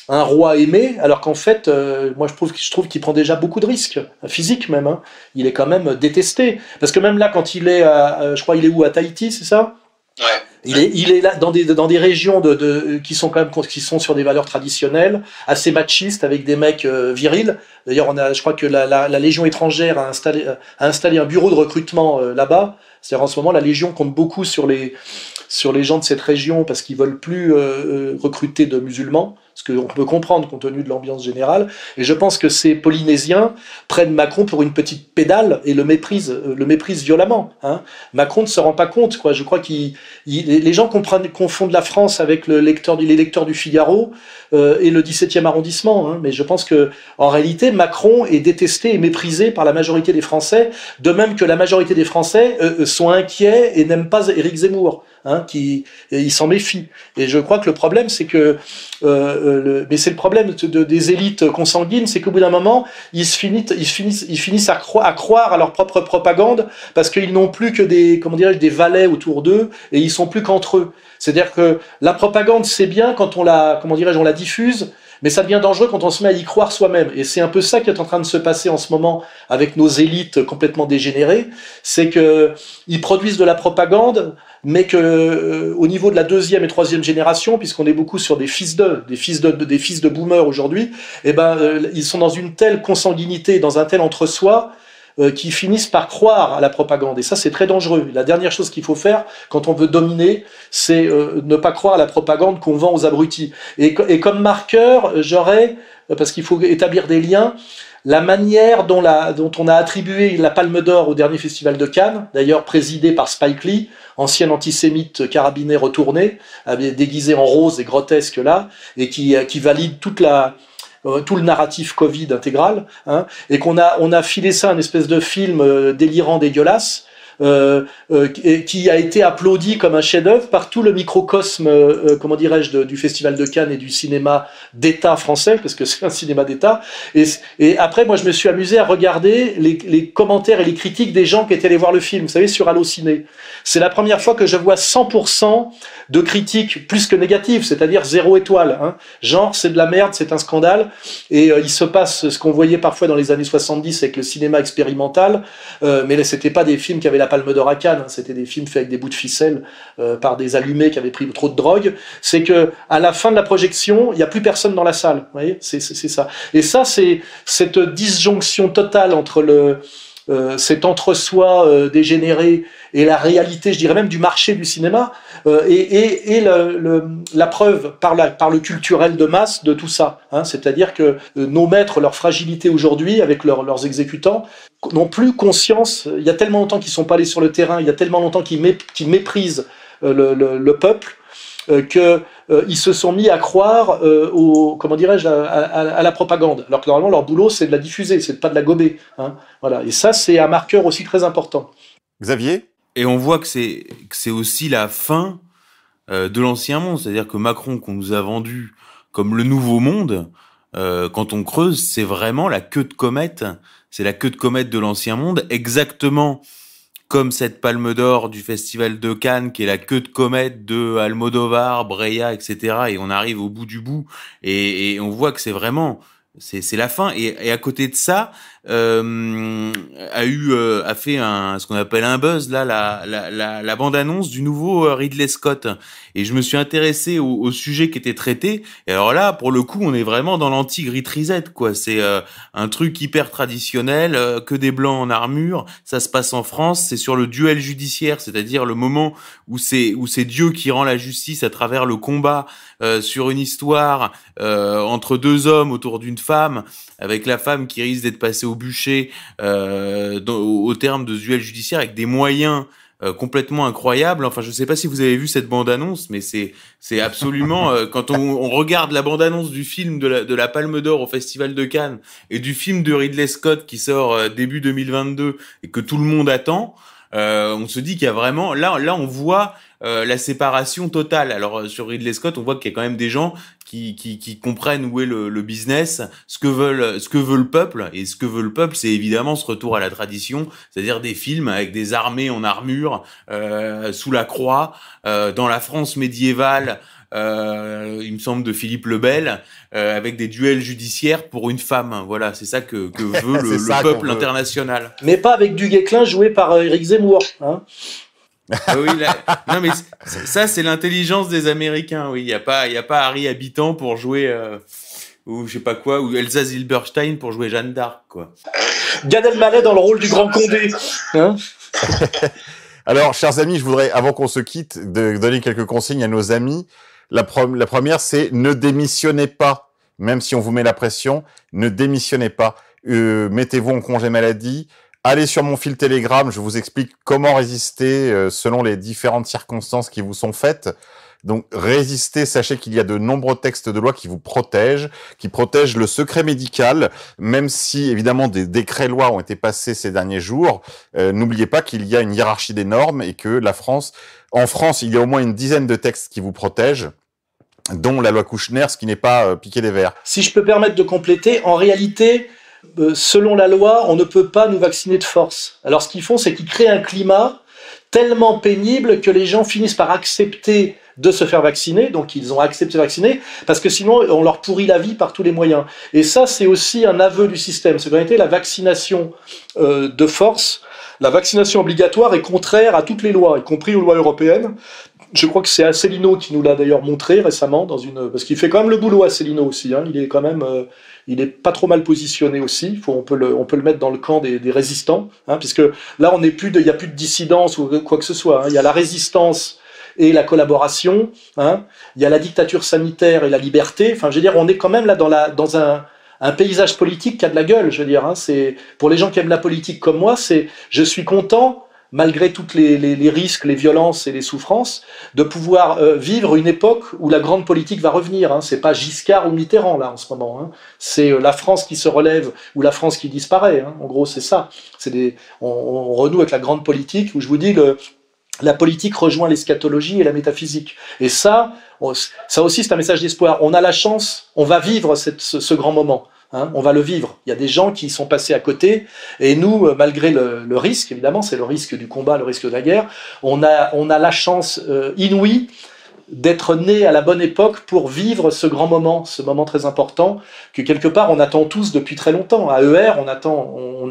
un roi aimé, alors qu'en fait, moi je trouve qu'il prend déjà beaucoup de risques, physiques même. Hein. Il est quand même détesté. Parce que même là, quand il est je crois il est où, à Tahiti, c'est ça ? Ouais. Il est là dans des régions qui sont sur des valeurs traditionnelles, assez machistes, avec des mecs virils. D'ailleurs, je crois que la Légion étrangère a installé un bureau de recrutement là-bas. C'est-à-dire en ce moment, la Légion compte beaucoup sur les gens de cette région parce qu'ils veulent plus recruter de musulmans, ce qu'on peut comprendre compte tenu de l'ambiance générale. Et je pense que ces Polynésiens prennent Macron pour une petite pédale et le méprisent violemment. Hein. Macron ne se rend pas compte, quoi. Je crois les gens confondent la France avec les lecteurs du Figaro et le 17e arrondissement. Hein. Mais je pense que en réalité, Macron est détesté et méprisé par la majorité des Français, de même que la majorité des Français sont inquiets et n'aiment pas Éric Zemmour. Hein, ils s'en méfient. Et je crois que le problème, c'est que mais c'est le problème des élites consanguines, c'est qu'au bout d'un moment, ils finissent à croire à leur propre propagande parce qu'ils n'ont plus que des valets autour d'eux et ils sont plus qu'entre eux. C'est-à-dire que la propagande, c'est bien quand on la diffuse, mais ça devient dangereux quand on se met à y croire soi-même. Et c'est un peu ça qui est en train de se passer en ce moment avec nos élites complètement dégénérées, c'est que ils produisent de la propagande, mais que au niveau de la deuxième et troisième génération, puisqu'on est beaucoup sur des fils de boomers aujourd'hui, ils sont dans une telle consanguinité, dans un tel entre-soi, qui finissent par croire à la propagande. Et ça, c'est très dangereux. La dernière chose qu'il faut faire quand on veut dominer, c'est ne pas croire à la propagande qu'on vend aux abrutis. Et comme marqueur, parce qu'il faut établir des liens, la manière dont on a attribué la Palme d'Or au dernier festival de Cannes, d'ailleurs présidé par Spike Lee, ancien antisémite carabiné retourné, déguisé en rose et grotesque là, et qui valide tout le narratif Covid intégral, hein, et on a filé ça un espèce de film délirant, dégueulasse, qui a été applaudi comme un chef-d'œuvre par tout le microcosme, comment dirais-je, du Festival de Cannes et du cinéma d'État français, parce que c'est un cinéma d'État. Et après, moi, je me suis amusé à regarder les commentaires et les critiques des gens qui étaient allés voir le film, vous savez, sur Allociné. C'est la première fois que je vois 100% de critiques plus que négatives, c'est-à-dire 0 étoile. Hein. Genre, c'est de la merde, c'est un scandale. Et il se passe ce qu'on voyait parfois dans les années 70 avec le cinéma expérimental, mais là, c'était pas des films qui avaient la Palme d'Or à Cannes, hein. C'était des films faits avec des bouts de ficelle par des allumés qui avaient pris trop de drogue. C'est que à la fin de la projection, il n'y a plus personne dans la salle. Vous voyez, c'est ça. Et ça, c'est cette disjonction totale entre cet entre-soi dégénéré et la réalité, je dirais même, du marché du cinéma, et la preuve par le culturel de masse de tout ça. Hein, c'est-à-dire que nos maîtres, leur fragilité aujourd'hui, avec leurs exécutants, n'ont plus conscience. Il y a tellement longtemps qu'ils ne sont pas allés sur le terrain, il y a tellement longtemps qu'ils méprisent le peuple, qu'ils se sont mis à croire comment dirais-je, à la propagande, alors que normalement leur boulot c'est de la diffuser, c'est pas de la gober. Hein, voilà. Et ça, c'est un marqueur aussi très important. Xavier ? Et on voit que c'est aussi la fin de l'ancien monde, c'est-à-dire que Macron, qu'on nous a vendu comme le nouveau monde, quand on creuse, c'est vraiment la queue de comète, c'est la queue de comète de l'ancien monde, exactement comme cette Palme d'Or du Festival de Cannes, qui est la queue de comète de Almodovar, Breya, etc. Et on arrive au bout du bout, et on voit que c'est vraiment, c'est la fin. Et à côté de ça, a fait ce qu'on appelle un buzz, là, la bande-annonce du nouveau Ridley Scott. Et je me suis intéressé au sujet qui était traité. Et alors là, pour le coup, on est vraiment dans l'anti-Grit Reset, quoi. C'est un truc hyper traditionnel, que des blancs en armure. Ça se passe en France. C'est sur le duel judiciaire, c'est-à-dire le moment où c'est Dieu qui rend la justice à travers le combat sur une histoire entre deux hommes autour d'une femme, avec la femme qui risque d'être passée au bûcher au terme de ce duel judiciaire, avec des moyens complètement incroyables. Enfin, je sais pas si vous avez vu cette bande-annonce, mais c'est absolument quand on regarde la bande-annonce du film de la Palme d'Or au Festival de Cannes et du film de Ridley Scott qui sort début 2022 et que tout le monde attend, on se dit qu'il y a vraiment là on voit la séparation totale. Alors sur Ridley Scott, on voit qu'il y a quand même des gens qui comprennent où est le business, ce que veut le peuple, et ce que veut le peuple, c'est évidemment ce retour à la tradition, c'est-à-dire des films avec des armées en armure sous la croix dans la France médiévale. Il me semble de Philippe le Bel, avec des duels judiciaires pour une femme. Voilà, c'est ça que veut le peuple international. Mais pas avec du Guesclin joué par Éric Zemmour. Hein. Oui, non mais ça c'est l'intelligence des Américains. Oui, il y a pas Harry Habitant pour jouer ou je sais pas quoi, ou Elsa Zilberstein pour jouer Jeanne d'Arc, quoi. Gad Elmaleh dans le rôle du Grand Condé. Hein. Alors, chers amis, je voudrais, avant qu'on se quitte, de donner quelques consignes à nos amis. La première, c'est ne démissionnez pas. Même si on vous met la pression, ne démissionnez pas. Mettez-vous en congé maladie. Allez sur mon fil Telegram, je vous explique comment résister selon les différentes circonstances qui vous sont faites. Donc, résistez, sachez qu'il y a de nombreux textes de loi qui vous protègent, qui protègent le secret médical, même si, évidemment, des décrets-lois ont été passés ces derniers jours. N'oubliez pas qu'il y a une hiérarchie des normes et que en France, il y a au moins une dizaine de textes qui vous protègent, dont la loi Kouchner, ce qui n'est pas piquer des verres. Si je peux permettre de compléter, en réalité, selon la loi, on ne peut pas nous vacciner de force. Alors, ce qu'ils font, c'est qu'ils créent un climat tellement pénible que les gens finissent par accepter de se faire vacciner, donc ils ont accepté de vacciner, parce que sinon on leur pourrit la vie par tous les moyens. Et ça, c'est aussi un aveu du système. C'est qu'en réalité, la vaccination de force, la vaccination obligatoire est contraire à toutes les lois, y compris aux lois européennes. Je crois que c'est Asselineau qui nous l'a d'ailleurs montré récemment, parce qu'il fait quand même le boulot, Asselineau aussi. Hein. Il est quand même, il est pas trop mal positionné aussi. On peut le mettre dans le camp des résistants, hein, puisque là, il n'y a plus de dissidence ou quoi que ce soit. Hein. Il y a la résistance et la collaboration. Hein. Il y a la dictature sanitaire et la liberté. Enfin, je veux dire, on est quand même là dans un paysage politique qui a de la gueule. Je veux dire, hein. C'est pour les gens qui aiment la politique comme moi, je suis content malgré toutes les risques, les violences et les souffrances, de pouvoir vivre une époque où la grande politique va revenir. Hein. C'est pas Giscard ou Mitterrand là en ce moment. Hein. C'est la France qui se relève ou la France qui disparaît. Hein. En gros, c'est ça. On renoue avec la grande politique où je vous dis la politique rejoint l'eschatologie et la métaphysique. Et ça aussi, c'est un message d'espoir. On a la chance, on va vivre ce grand moment. Hein, on va le vivre. Il y a des gens qui sont passés à côté, et nous, malgré le risque, évidemment, c'est le risque du combat, le risque de la guerre, on a la chance inouïe d'être né à la bonne époque pour vivre ce grand moment, ce moment très important que quelque part on attend tous depuis très longtemps. À ER, on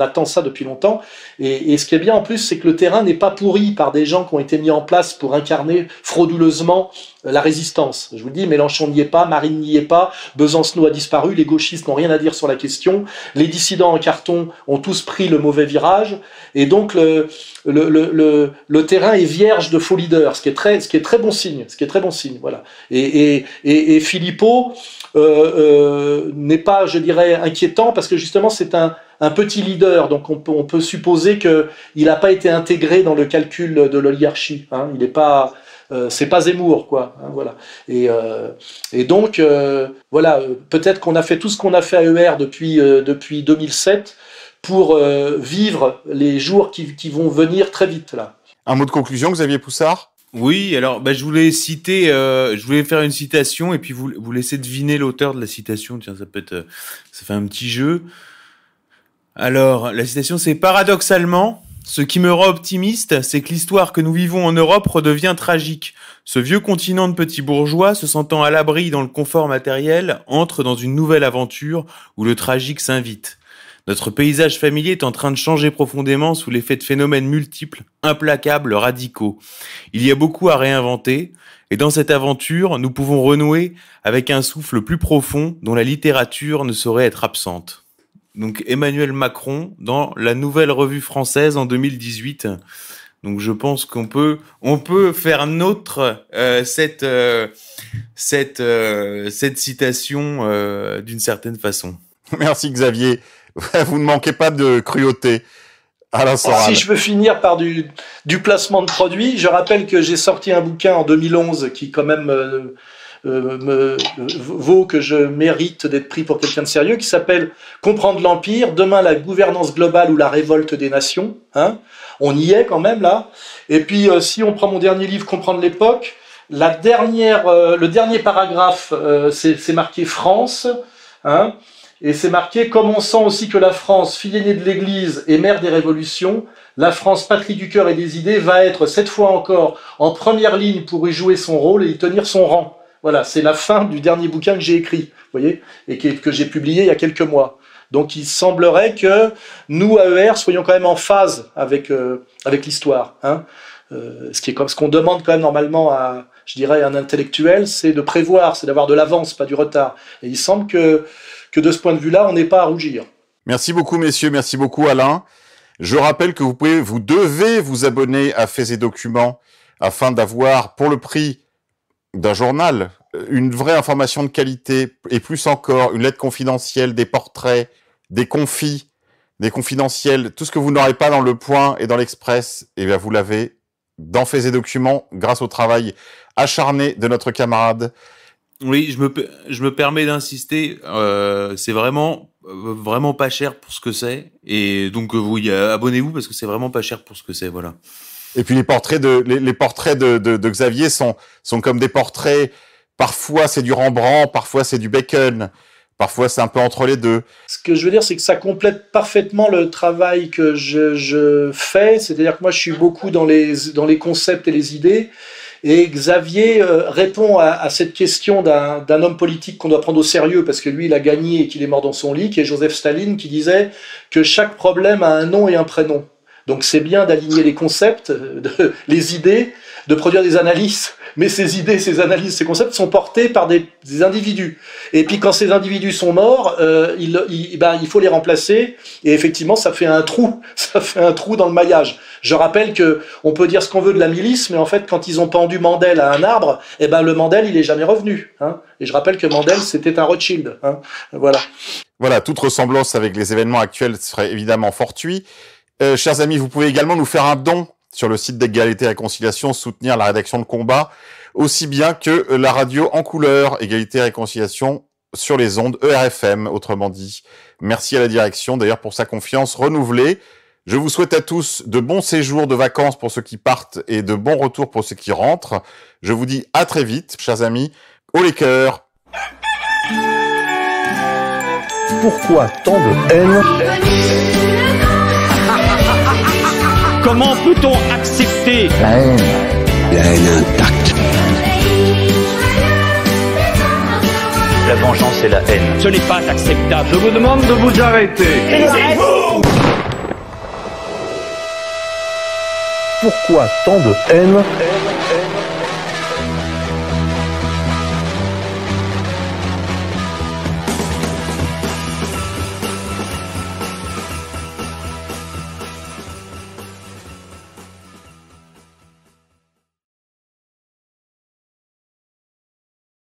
attend ça depuis longtemps. Et ce qui est bien en plus, c'est que le terrain n'est pas pourri par des gens qui ont été mis en place pour incarner frauduleusement la résistance. Je vous le dis, Mélenchon n'y est pas, Marine n'y est pas, Besancenot a disparu, les gauchistes n'ont rien à dire sur la question, les dissidents en carton ont tous pris le mauvais virage, et donc le terrain est vierge de faux leaders, ce qui est très bon signe, voilà. Et Philippot n'est pas, je dirais, inquiétant, parce que justement c'est un petit leader, donc on peut supposer qu'il n'a pas été intégré dans le calcul de l'oligarchie, hein, il n'est pas... c'est pas Zemmour, quoi. Hein, voilà. Et donc, voilà, peut-être qu'on a fait tout ce qu'on a fait à ER depuis 2007 pour vivre les jours qui vont venir très vite, là. Un mot de conclusion, Xavier Poussard ? Oui, alors je voulais citer, je voulais faire une citation et puis vous laissez deviner l'auteur de la citation. Tiens, ça fait un petit jeu. Alors, la citation, c'est « Paradoxalement, ce qui me rend optimiste, c'est que l'histoire que nous vivons en Europe redevient tragique. Ce vieux continent de petits bourgeois, se sentant à l'abri dans le confort matériel, entre dans une nouvelle aventure où le tragique s'invite. Notre paysage familier est en train de changer profondément sous l'effet de phénomènes multiples, implacables, radicaux. Il y a beaucoup à réinventer, et dans cette aventure, nous pouvons renouer avec un souffle plus profond dont la littérature ne saurait être absente. » Donc Emmanuel Macron dans la Nouvelle Revue Française en 2018. Donc je pense qu'on peut faire nôtre cette citation d'une certaine façon. Merci Xavier. Vous ne manquez pas de cruauté. Alain Soral. Si je veux finir par du placement de produits, je rappelle que j'ai sorti un bouquin en 2011 qui quand même vaut que je mérite d'être pris pour quelqu'un de sérieux, qui s'appelle « Comprendre l'Empire, demain la gouvernance globale ou la révolte des nations ». Hein, on y est quand même là. Et puis si on prend mon dernier livre « Comprendre l'époque », le dernier paragraphe, c'est marqué « France hein ». Et c'est marqué « Comme on sent aussi que la France, fille aînée de l'Église et mère des révolutions, la France, patrie du cœur et des idées, va être cette fois encore en première ligne pour y jouer son rôle et y tenir son rang. » Voilà, c'est la fin du dernier bouquin que j'ai écrit, vous voyez, et que j'ai publié il y a quelques mois. Donc il semblerait que nous, à ER, soyons quand même en phase avec l'histoire. Hein. Ce qu'on demande quand même normalement à, je dirais, un intellectuel, c'est de prévoir, c'est d'avoir de l'avance, pas du retard. Et il semble que de ce point de vue-là, on n'est pas à rougir. Merci beaucoup, messieurs. Merci beaucoup, Alain. Je rappelle que vous devez vous abonner à Faits et Documents afin d'avoir, pour le prix d'un journal, une vraie information de qualité et plus encore, une lettre confidentielle, des portraits, des confis, des confidentiels, tout ce que vous n'aurez pas dans Le Point et dans l'Express, eh bien vous l'avez dans Faits et Documents grâce au travail acharné de notre camarade. Oui, je me permets d'insister, c'est vraiment pas cher pour ce que c'est, et donc abonnez-vous parce que c'est vraiment pas cher pour ce que c'est, voilà. Et puis les portraits de Xavier sont comme des portraits, parfois c'est du Rembrandt, parfois c'est du Bacon, parfois c'est un peu entre les deux. Ce que je veux dire, c'est que ça complète parfaitement le travail que je fais, c'est-à-dire que moi je suis beaucoup dans les concepts et les idées, et Xavier répond à cette question d'un homme politique qu'on doit prendre au sérieux parce que lui il a gagné et qu'il est mort dans son lit, qui est Joseph Staline, qui disait que chaque problème a un nom et un prénom. Donc c'est bien d'aligner les concepts, les idées, de produire des analyses, mais ces idées, ces analyses, ces concepts sont portés par des individus. Et puis quand ces individus sont morts, il faut les remplacer, et effectivement ça fait un trou dans le maillage. Je rappelle que on peut dire ce qu'on veut de la milice, mais en fait quand ils ont pendu Mandel à un arbre, le Mandel il est jamais revenu. Hein. Et je rappelle que Mandel c'était un Rothschild. Hein. Voilà. Voilà, toute ressemblance avec les événements actuels serait évidemment fortuite. Chers amis, vous pouvez également nous faire un don sur le site d'Égalité et Réconciliation, soutenir la rédaction de Combat, aussi bien que la radio en couleur, Égalité et Réconciliation, sur les ondes ERFM, autrement dit. Merci à la direction, d'ailleurs, pour sa confiance renouvelée. Je vous souhaite à tous de bons séjours de vacances pour ceux qui partent et de bons retours pour ceux qui rentrent. Je vous dis à très vite, chers amis. Haut les cœurs. Pourquoi tant de haine? Comment peut-on accepter La haine intacte. La vengeance et la haine. Ce n'est pas acceptable. Je vous demande de vous arrêter. Pourquoi tant de haine?